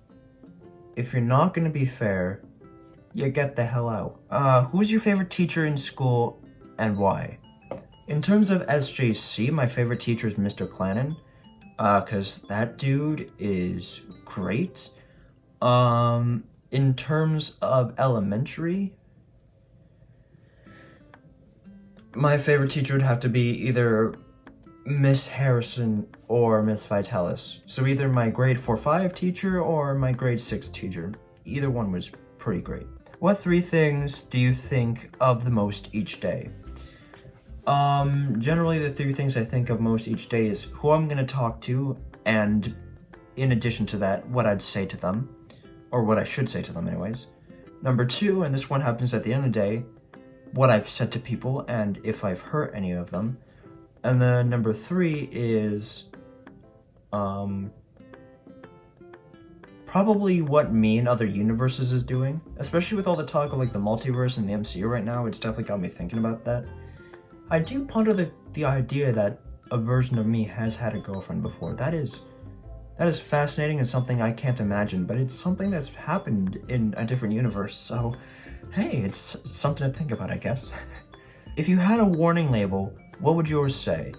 A: If you're not going to be fair, you get the hell out. Who's your favorite teacher in school and why? In terms of SJC, my favorite teacher is Mr. Clannon, because that dude is great. In terms of elementary, my favorite teacher would have to be either Miss Harrison or Miss Vitalis. So either my grade 4-5 teacher or my grade 6 teacher. Either one was pretty great. What 3 things do you think of the most each day? Generally the 3 things I think of most each day is who I'm gonna talk to, and in addition to that, what I'd say to them, or what I should say to them anyways. Number 2, and this one happens at the end of the day, what I've said to people and if I've hurt any of them. And then number 3 is, probably what me and other universes is doing, especially with all the talk of like the multiverse and the MCU right now. It's definitely got me thinking about that. I do ponder the idea that a version of me has had a girlfriend before. That is fascinating and something I can't imagine, but it's something that's happened in a different universe, so hey, it's something to think about, I guess. If you had a warning label, what would yours say?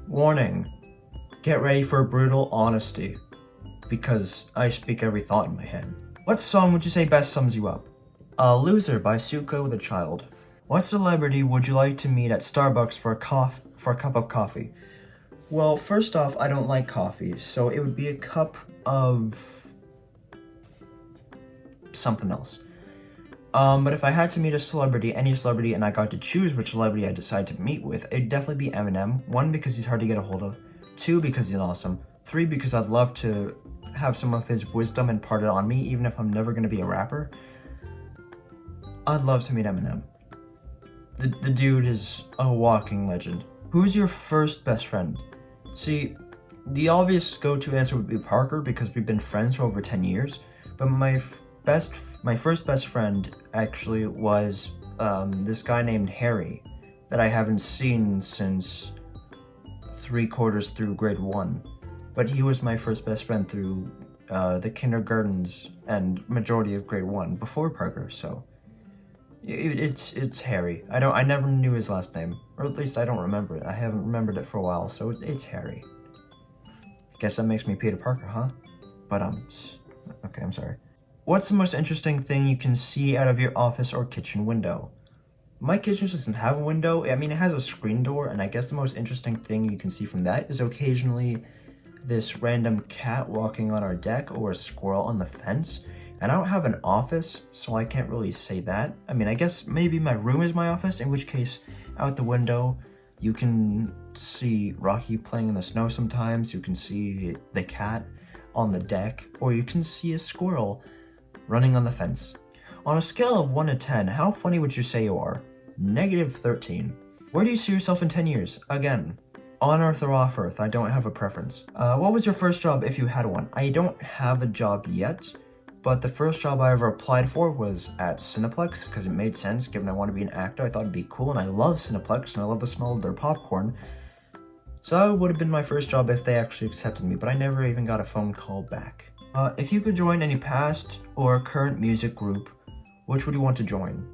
A: Warning, get ready for brutal honesty, because I speak every thought in my head. What song would you say best sums you up? Loser by Suko the Child. What celebrity would you like to meet at Starbucks for a cup of coffee? Well, first off, I don't like coffee, so it would be a cup of something else. But if I had to meet a celebrity, any celebrity, and I got to choose which celebrity I decide to meet with, it'd definitely be Eminem. 1, because he's hard to get a hold of. 2, because he's awesome. 3, because I'd love to have some of his wisdom imparted on me, even if I'm never going to be a rapper. I'd love to meet Eminem. The dude is a walking legend. Who's your first best friend? See, the obvious go-to answer would be Parker, because we've been friends for over 10 years, but my first best friend actually was this guy named Harry that I haven't seen since 3/4 through grade 1. But he was my first best friend through the kindergartens and majority of grade 1 before Parker, so it's Harry. I never knew his last name, or at least I don't remember it. I haven't remembered it for a while, so it's Harry. Guess that makes me Peter Parker, huh? But okay, I'm sorry. What's the most interesting thing you can see out of your office or kitchen window? My kitchen doesn't have a window. I mean, it has a screen door, and I guess the most interesting thing you can see from that is occasionally this random cat walking on our deck or a squirrel on the fence. And I don't have an office, so I can't really say that. I mean, I guess maybe my room is my office, in which case, out the window, you can see Rocky playing in the snow sometimes, you can see the cat on the deck, or you can see a squirrel running on the fence. On a scale of 1 to 10, how funny would you say you are? -13. Where do you see yourself in 10 years? Again, on Earth or off Earth, I don't have a preference. What was your first job if you had one? I don't have a job yet, but the first job I ever applied for was at Cineplex, because it made sense given I want to be an actor. I thought it'd be cool, and I love Cineplex, and I love the smell of their popcorn. So that would have been my first job if they actually accepted me, but I never even got a phone call back. If you could join any past or current music group, which would you want to join?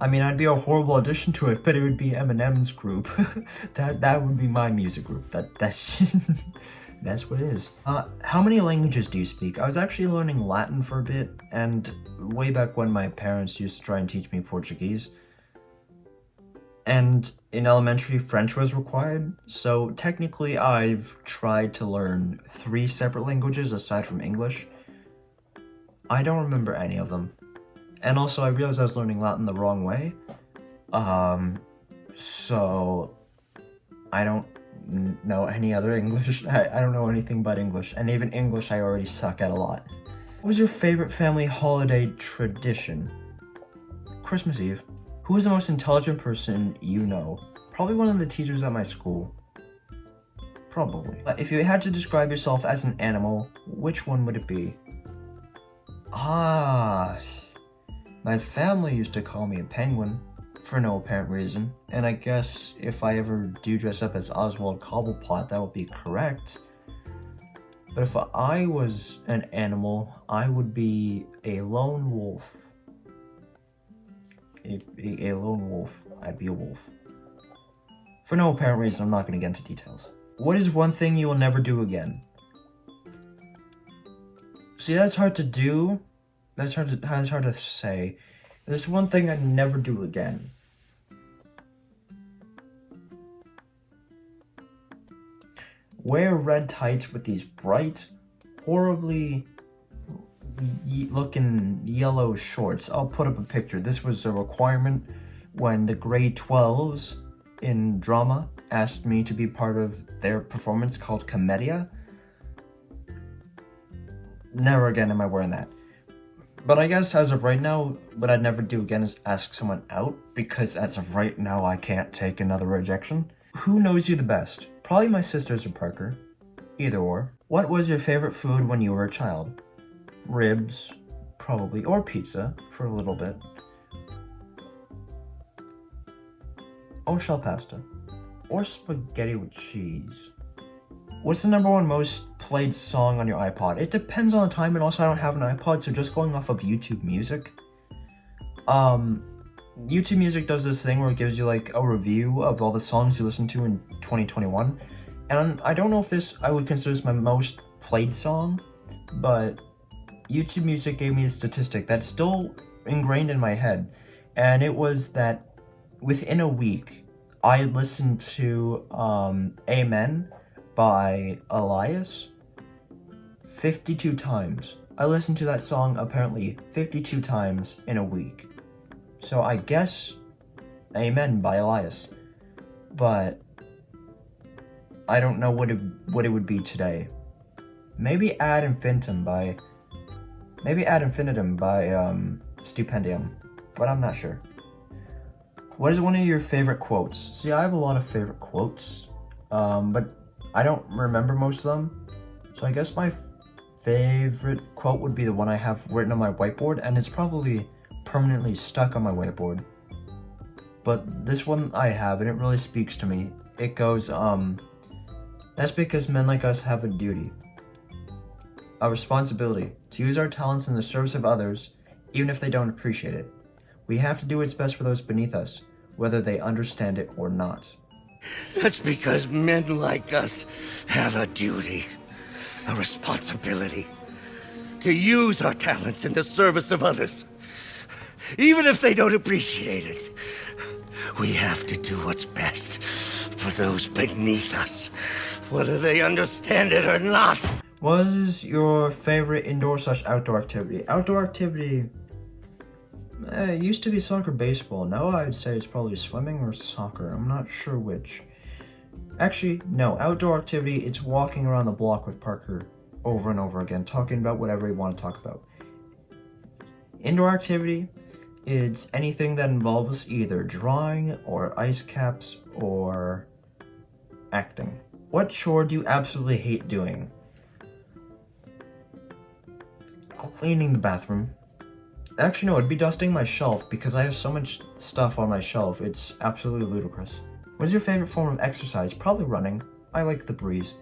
A: I mean, I'd be a horrible addition to it, but it would be Eminem's group. that would be my music group. That's that's what it is. How many languages do you speak? I was actually learning Latin for a bit, and way back when my parents used to try and teach me Portuguese. And in elementary, French was required, so technically I've tried to learn 3 separate languages aside from English. I don't remember any of them. And also I realized I was learning Latin the wrong way. So I don't know any other English. I don't know anything but English, and even English I already suck at a lot. What was your favorite family holiday tradition? Christmas Eve. Who is the most intelligent person you know? Probably one of the teachers at my school. Probably. If you had to describe yourself as an animal, which one would it be? My family used to call me a penguin, for no apparent reason, and I guess if I ever do dress up as Oswald Cobblepot, that would be correct. But if I was an animal, I would be a lone wolf. A lone wolf. I'd be a wolf. For no apparent reason, I'm not going to get into details. What is one thing you will never do again? See, that's hard to do. That's hard to say. There's one thing I'd never do again. Wear red tights with these bright, horribly looking yellow shorts. I'll put up a picture. This was a requirement when the grade 12s in drama asked me to be part of their performance called Commedia. Never again am I wearing that. But I guess as of right now, what I'd never do again is ask someone out, because as of right now, I can't take another rejection. Who knows you the best? Probably my sisters or Parker. Either or. What was your favorite food when you were a child? Ribs, probably, or pizza for a little bit. Or shell pasta. Or spaghetti with cheese. What's the number one most played song on your iPod? It depends on the time, and also I don't have an iPod, so just going off of YouTube Music. YouTube Music does this thing where it gives you like a review of all the songs you listened to in 2021. And I don't know if I would consider this my most played song, but YouTube Music gave me a statistic that's still ingrained in my head. And it was that within a week, I listened to Amen by Elias 52 times. I listened to that song apparently 52 times in a week. So I guess Amen by Elias. But I don't know what it would be today. Maybe Ad Infinitum by Stupendium, but I'm not sure. What is one of your favorite quotes? See, I have a lot of favorite quotes, but I don't remember most of them. So I guess my favorite quote would be the one I have written on my whiteboard, and it's probably permanently stuck on my whiteboard. But this one I have, and it really speaks to me. It goes, that's because men like us have a duty, a responsibility to use our talents in the service of others, even if they don't appreciate it. We have to do what's best for those beneath us, whether they understand it or not.
C: That's because men like us have a duty, a responsibility, to use our talents in the service of others, even if they don't appreciate it. We have to do what's best for those beneath us, whether they understand it or not.
A: What is your favorite indoor/outdoor activity? Outdoor activity, it used to be soccer, baseball. Now I'd say it's probably swimming or soccer. I'm not sure which. Actually, no. Outdoor activity, it's walking around the block with Parker over and over again, talking about whatever we want to talk about. Indoor activity, it's anything that involves either drawing or ice caps or acting. What chore do you absolutely hate doing? Cleaning the bathroom. Actually, no, it'd be dusting my shelf because I have so much stuff on my shelf. It's absolutely ludicrous. What's your favorite form of exercise? Probably running. I like the breeze.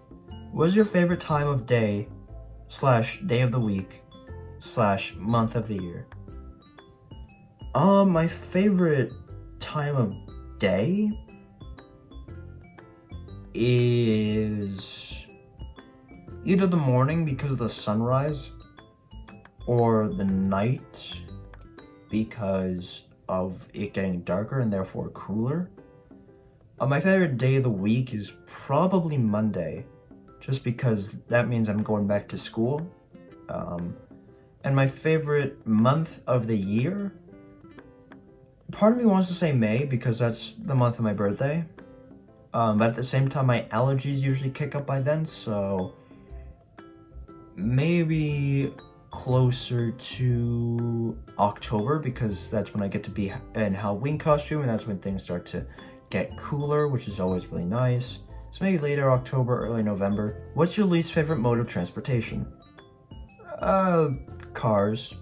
A: What's your favorite time of day / day of the week / month of the year? My favorite time of day is either the morning because of the sunrise, or the night because of it getting darker and therefore cooler. My favorite day of the week is probably Monday, just because that means I'm going back to school. And my favorite month of the year, part of me wants to say May because that's the month of my birthday. But at the same time, my allergies usually kick up by then, so maybe closer to October because that's when I get to be in Halloween costume and that's when things start to get cooler, which is always really nice. So maybe later October, early November. What's your least favorite mode of transportation? Cars.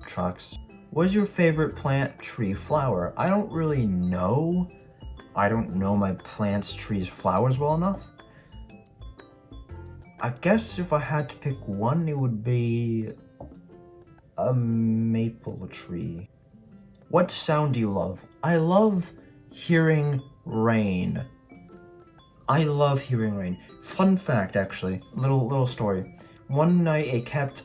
A: Trucks. What's your favorite plant, tree, flower? I don't really know. I don't know my plants, trees, flowers well enough. I guess if I had to pick one, it would be a maple tree. What sound do you love? I love hearing Rain. I love hearing rain. Fun fact, actually, little story. One night it kept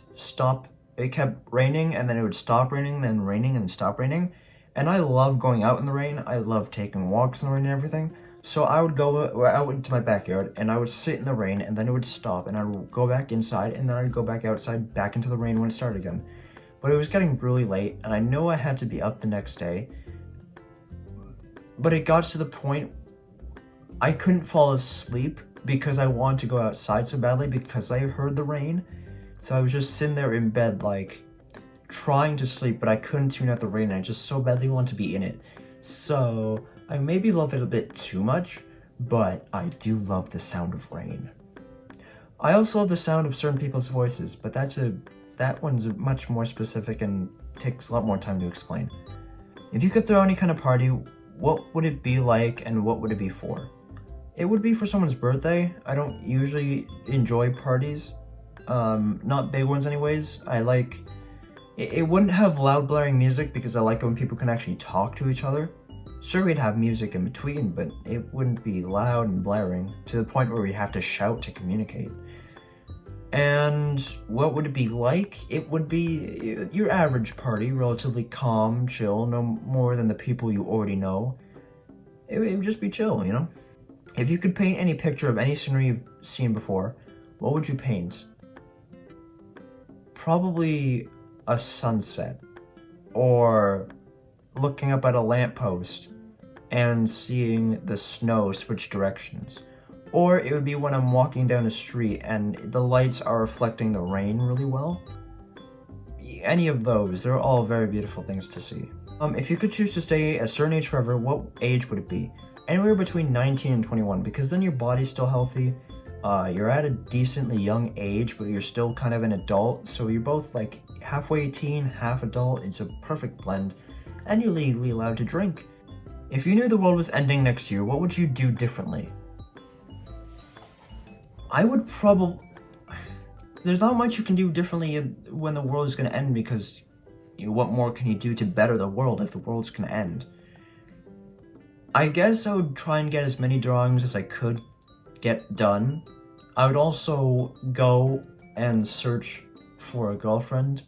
A: raining, and then it would stop raining, then raining, and stop raining. And I love going out in the rain. I love taking walks in the rain and everything. So I would go out into my backyard, and I would sit in the rain, and then it would stop, and I would go back inside, and then I'd go back outside, back into the rain when it started again. But it was getting really late, and I know I had to be up the next day. But it got to the point I couldn't fall asleep because I wanted to go outside so badly because I heard the rain. So I was just sitting there in bed, like, trying to sleep, but I couldn't tune out the rain, and I just so badly wanted to be in it. So I maybe love it a bit too much, but I do love the sound of rain. I also love the sound of certain people's voices, but that one's much more specific and takes a lot more time to explain. If you could throw any kind of party, what would it be like, and what would it be for? It would be for someone's birthday. I don't usually enjoy parties, not big ones anyways. It wouldn't have loud blaring music because I like it when people can actually talk to each other. Sure, we'd have music in between, but it wouldn't be loud and blaring to the point where we have to shout to communicate. And what would it be like? It would be your average party, relatively calm, chill, no more than the people you already know. It would just be chill, you know? If you could paint any picture of any scenery you've seen before, what would you paint? Probably a sunset, or looking up at a lamppost and seeing the snow switch directions. Or it would be when I'm walking down the street and the lights are reflecting the rain really well. Any of those, they're all very beautiful things to see. If you could choose to stay a certain age forever, what age would it be? Anywhere between 19 and 21, because then your body's still healthy, you're at a decently young age, but you're still kind of an adult, so you're both like halfway 18, half adult. It's a perfect blend, and you're legally allowed to drink. If you knew the world was ending next year, what would you do differently? I would there's not much you can do differently when the world is going to end, because what more can you do to better the world if the world's going to end? I guess I would try and get as many drawings as I could get done. I would also go and search for a girlfriend,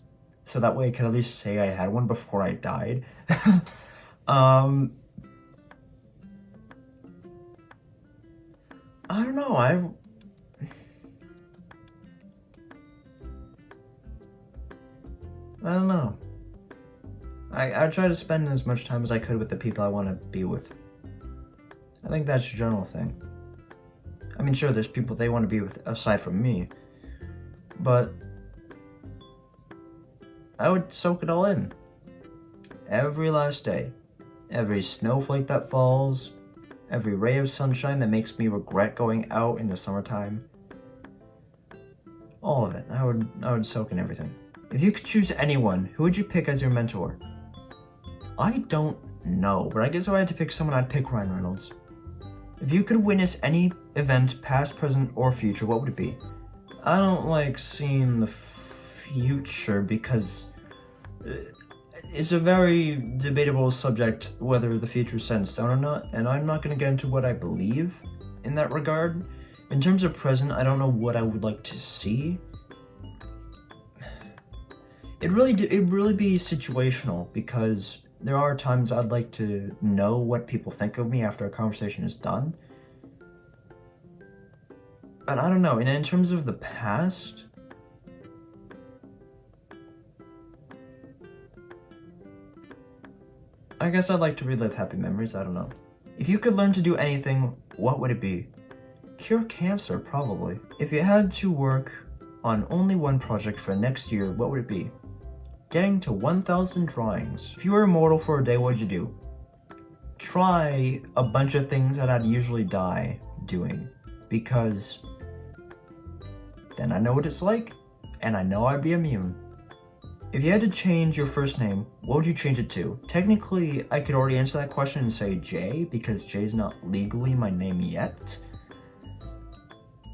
A: so that way I could at least say I had one before I died. I don't know, I don't know. I try to spend as much time as I could with the people I want to be with. I think that's a general thing. I mean, sure, there's people they want to be with aside from me, but I would soak it all in. Every last day. Every snowflake that falls. Every ray of sunshine that makes me regret going out in the summertime. All of it. I would soak in everything. If you could choose anyone, who would you pick as your mentor? I don't know, but I guess if I had to pick someone, I'd pick Ryan Reynolds. If you could witness any event, past, present, or future, what would it be? I don't like seeing the future because it's a very debatable subject whether the future is set in stone or not, and I'm not going to get into what I believe in that regard. In terms of present, I don't know what I would like to see. It'd really be situational, because there are times I'd like to know what people think of me after a conversation is done. But I don't know, and in terms of the past, I guess I'd like to relive happy memories, I don't know. If you could learn to do anything, what would it be? Cure cancer, probably. If you had to work on only one project for next year, what would it be? Getting to 1,000 drawings. If you were immortal for a day, what would you do? Try a bunch of things that I'd usually die doing, because then I know what it's like, and I know I'd be immune. If you had to change your first name, what would you change it to? Technically, I could already answer that question and say Jay, because Jay's not legally my name yet.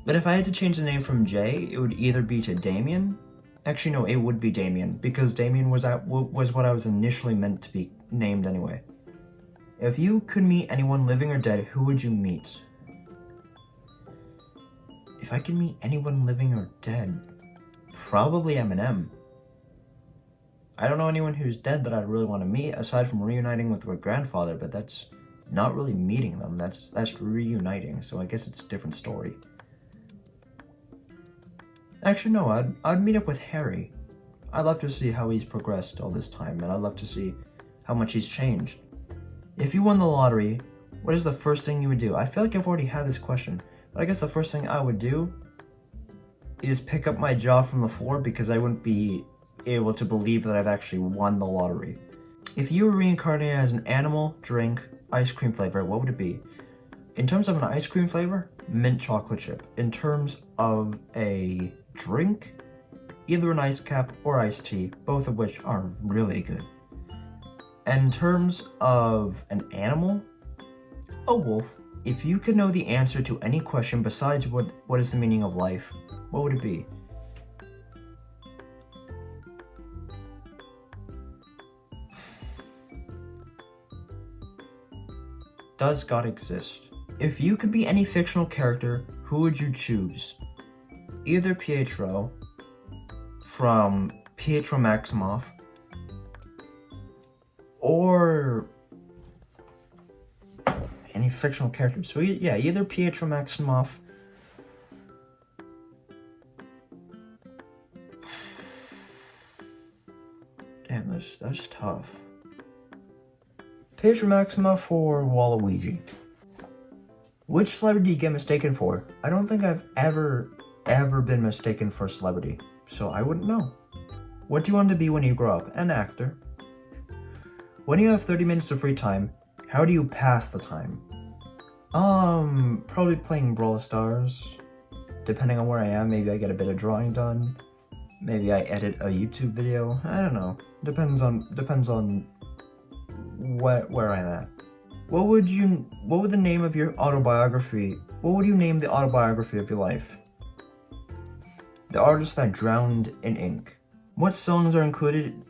A: But if I had to change the name from Jay, it would either be to Damien. Actually, no, it would be Damien, because Damien was what I was initially meant to be named anyway. If you could meet anyone living or dead, who would you meet? If I could meet anyone living or dead, probably Eminem. I don't know anyone who's dead that I'd really want to meet, aside from reuniting with my grandfather, but that's not really meeting them. That's reuniting, so I guess it's a different story. Actually, no, I'd meet up with Harry. I'd love to see how he's progressed all this time, and I'd love to see how much he's changed. If you won the lottery, what is the first thing you would do? I feel like I've already had this question, but I guess the first thing I would do is pick up my jaw from the floor because I wouldn't be able to believe that I've actually won the lottery. If you were reincarnated as an animal, drink, ice cream flavor, what would it be? In terms of an ice cream flavor, mint chocolate chip. In terms of a drink, either an ice cap or iced tea, both of which are really good. And in terms of an animal, a wolf. If you could know the answer to any question besides what is the meaning of life, what would it be? Does God exist? If you could be any fictional character, who would you choose? Either Pietro from Pietro Maximoff, or any fictional character. So yeah, either Pietro Maximoff damn, that's tough. Pietro Maximoff or Waluigi? Which celebrity do you get mistaken for? I don't think I've ever been mistaken for a celebrity, so I wouldn't know. What do you want to be when you grow up? An actor. When you have 30 minutes of free time, how do you pass the time? Probably playing Brawl Stars. Depending on where I am, maybe I get a bit of drawing done. Maybe I edit a YouTube video. I don't know. Depends on where I'm at. What would the name of your autobiography? What would you name the autobiography of your life? The Artist That Drowned in Ink. What songs are included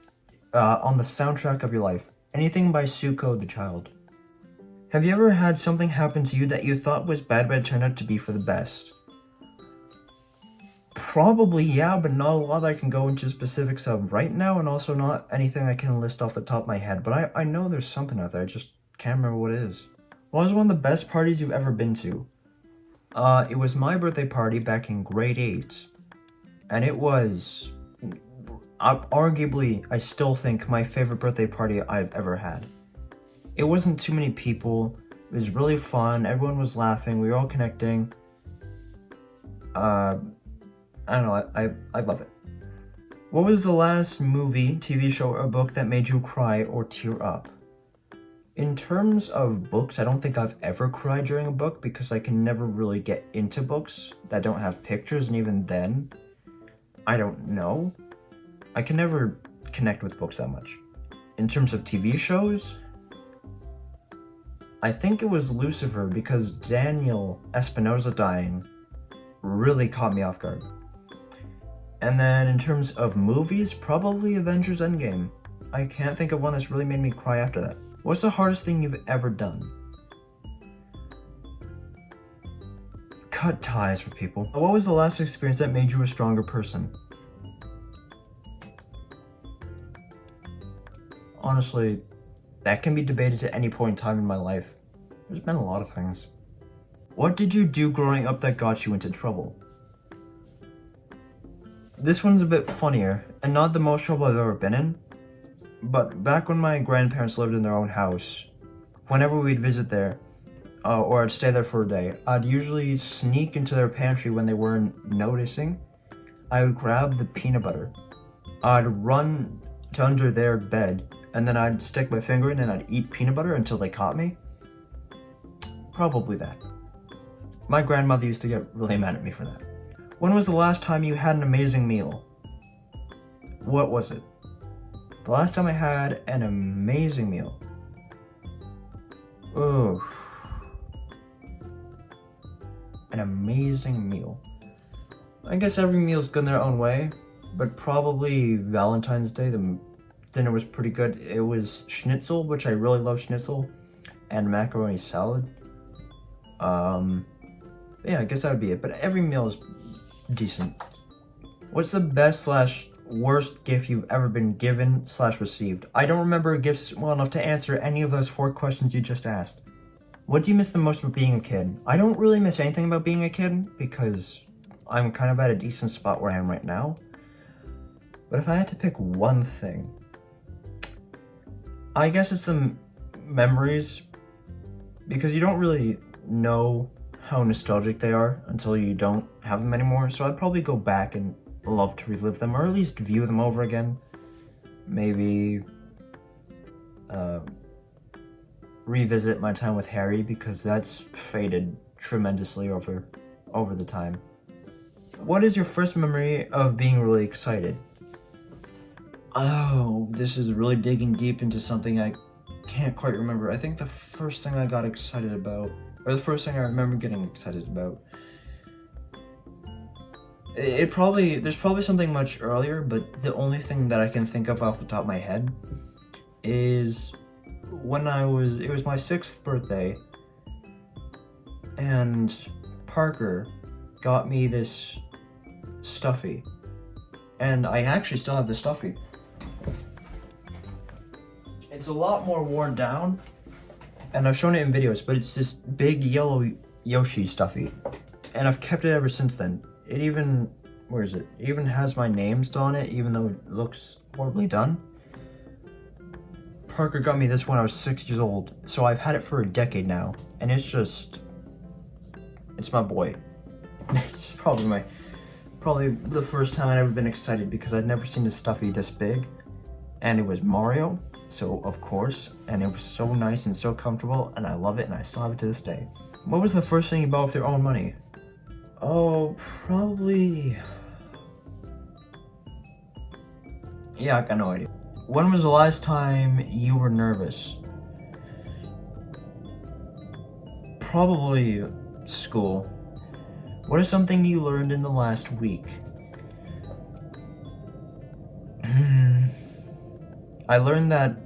A: on the soundtrack of your life? Anything by Suko the Child. Have you ever had something happen to you that you thought was bad but it turned out to be for the best? Probably, yeah, but not a lot I can go into specifics of right now, and also not anything I can list off the top of my head, but I know there's something out there, I just can't remember what it is. What was one of the best parties you've ever been to? It was my birthday party back in grade 8, and it was, arguably, I still think my favorite birthday party I've ever had. It wasn't too many people, it was really fun, everyone was laughing, we were all connecting. I don't know, I love it. What was the last movie, TV show, or book that made you cry or tear up? In terms of books, I don't think I've ever cried during a book because I can never really get into books that don't have pictures, and even then, I don't know. I can never connect with books that much. In terms of TV shows, I think it was Lucifer because Daniel Espinosa dying really caught me off guard. And then in terms of movies, probably Avengers Endgame. I can't think of one that's really made me cry after that. What's the hardest thing you've ever done? Cut ties with people. What was the last experience that made you a stronger person? Honestly, that can be debated at any point in time in my life. There's been a lot of things. What did you do growing up that got you into trouble? This one's a bit funnier, and not the most trouble I've ever been in, but back when my grandparents lived in their own house, whenever we'd visit there, or I'd stay there for a day, I'd usually sneak into their pantry when they weren't noticing. I would grab the peanut butter, I'd run to under their bed, and then I'd stick my finger in and I'd eat peanut butter until they caught me. Probably that. My grandmother used to get really mad at me for that. When was the last time you had an amazing meal? What was it? The last time I had an amazing meal. Oh. An amazing meal. I guess every meal's good in their own way, but probably Valentine's Day, the dinner was pretty good. It was schnitzel, which I really love schnitzel. and macaroni salad. Yeah, I guess that would be it, but every meal is decent. What's the best slash worst gift you've ever been given slash received? I don't remember gifts well enough to answer any of those 4 questions you just asked. What do you miss the most about being a kid? I don't really miss anything about being a kid because I'm kind of at a decent spot where I am right now. But if I had to pick one thing, I guess it's the memories, because you don't really know how nostalgic they are until you don't have them anymore. So I'd probably go back and love to relive them, or at least view them over again. Maybe revisit my time with Harry, because that's faded tremendously over the time. What is your first memory of being really excited? Oh, this is really digging deep into something I can't quite remember. I think the first thing I got excited about, or the first thing I remember getting excited about, there's probably something much earlier, but the only thing that I can think of off the top of my head is when it was my 6th birthday, and Parker got me this stuffy, and I actually still have the stuffy. It's a lot more worn down, and I've shown it in videos, but it's this big yellow Yoshi stuffy, and I've kept it ever since then. It even, where is it? It even has my name still on it, even though it looks horribly done. Parker got me this when I was 6 years old, so I've had it for a decade now, and it's my boy. It's probably the first time I'd ever been excited, because I'd never seen a stuffy this big, and it was Mario, so of course, and it was so nice and so comfortable, and I love it, and I still have it to this day. What was the first thing you bought with your own money? Oh, probably... yeah, I got no idea. When was the last time you were nervous? Probably school. What is something you learned in the last week? I learned that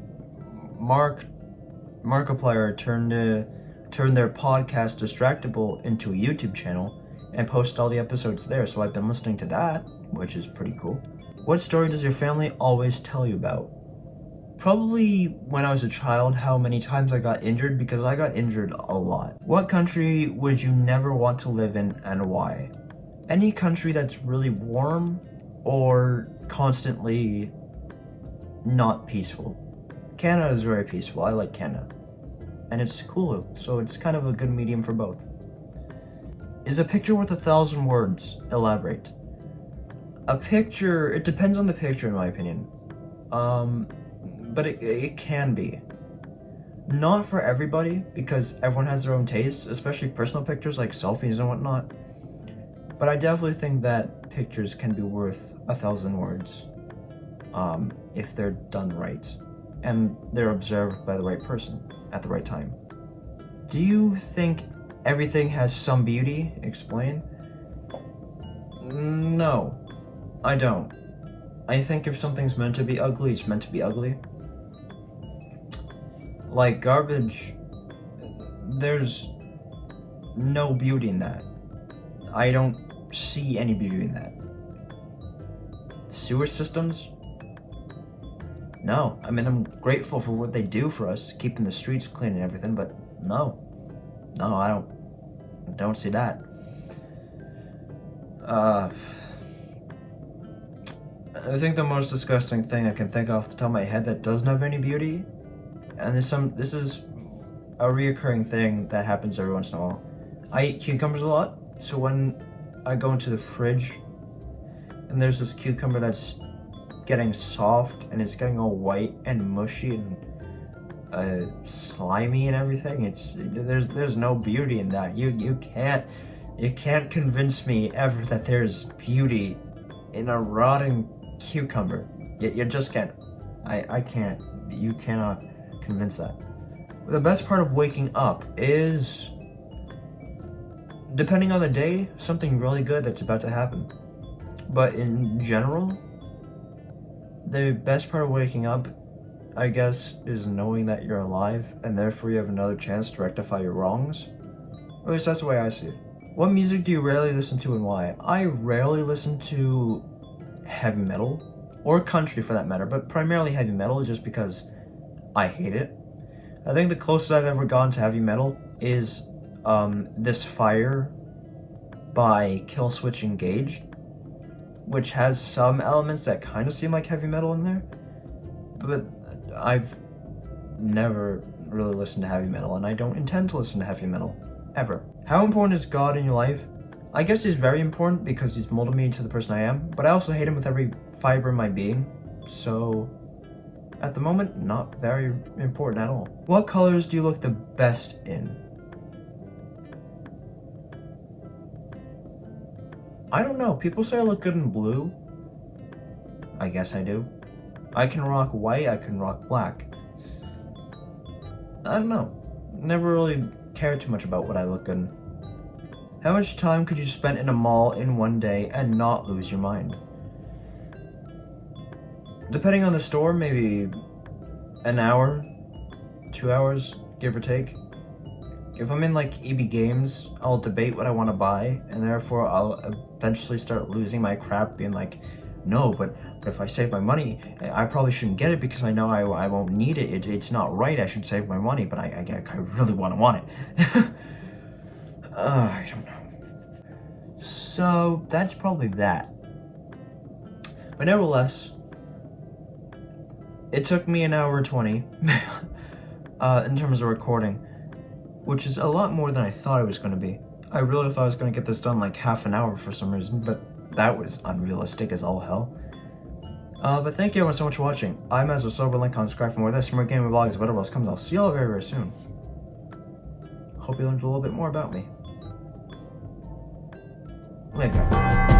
A: Markiplier turned their podcast Distractable into a YouTube channel and posted all the episodes there, so I've been listening to that, which is pretty cool. What story does your family always tell you about? Probably when I was a child, how many times I got injured, because I got injured a lot. What country would you never want to live in, and why? Any country that's really warm or constantly not peaceful. Canada is very peaceful. I like Canada. And it's cool, so it's kind of a good medium for both. Is a picture worth 1,000 words? Elaborate. A picture, it depends on the picture in my opinion. But it can be. Not for everybody, because everyone has their own tastes, especially personal pictures like selfies and whatnot. But I definitely think that pictures can be worth 1,000 words, if they're done right, and they're observed by the right person at the right time. Do you think everything has some beauty? Explain. No, I don't. I think if something's meant to be ugly, it's meant to be ugly. Like garbage, there's no beauty in that. I don't see any beauty in that. Sewer systems? No. I mean, I'm grateful for what they do for us, keeping the streets clean and everything, but no, I don't see that. I think the most disgusting thing I can think off the top of my head that doesn't have any beauty, and this is a reoccurring thing that happens every once in a while. I eat cucumbers a lot, so when I go into the fridge and there's this cucumber that's getting soft and it's getting all white and mushy and slimy and everything, there's no beauty in that. You can't convince me ever that there's beauty in a rotting cucumber. You just can't. I can't. You cannot convince that. The best part of waking up is, depending on the day, something really good that's about to happen. But in general, the best part of waking up I guess, is knowing that you're alive, and therefore you have another chance to rectify your wrongs. Or at least that's the way I see it. What music do you rarely listen to and why? I rarely listen to heavy metal, or country for that matter, but primarily heavy metal just because I hate it. I think the closest I've ever gone to heavy metal is This Fire by Killswitch Engage, which has some elements that kind of seem like heavy metal in there, but I've never really listened to heavy metal, and I don't intend to listen to heavy metal, ever. How important is God in your life? I guess he's very important because he's molded me into the person I am, but I also hate him with every fiber of my being, so at the moment, not very important at all. What colors do you look the best in? I don't know, people say I look good in blue. I guess I do. I can rock white, I can rock black. I don't know. Never really cared too much about what I look good in. How much time could you spend in a mall in one day and not lose your mind? Depending on the store, maybe an hour, 2 hours, give or take. If I'm in like EB Games, I'll debate what I want to buy, and therefore I'll eventually start losing my crap being like, no, but if I save my money, I probably shouldn't get it because I know I won't need it. It's not right, I should save my money, but I really want it. I don't know. So that's probably that. But nevertheless, it took me an hour and 20 in terms of recording, which is a lot more than I thought it was going to be. I really thought I was going to get this done like half an hour for some reason, but that was unrealistic as all hell. But thank you everyone so much for watching. I'm Soberlink, subscribe for more of this, more gaming vlogs, whatever else comes. I'll see you all very, very soon. Hope you learned a little bit more about me. Later.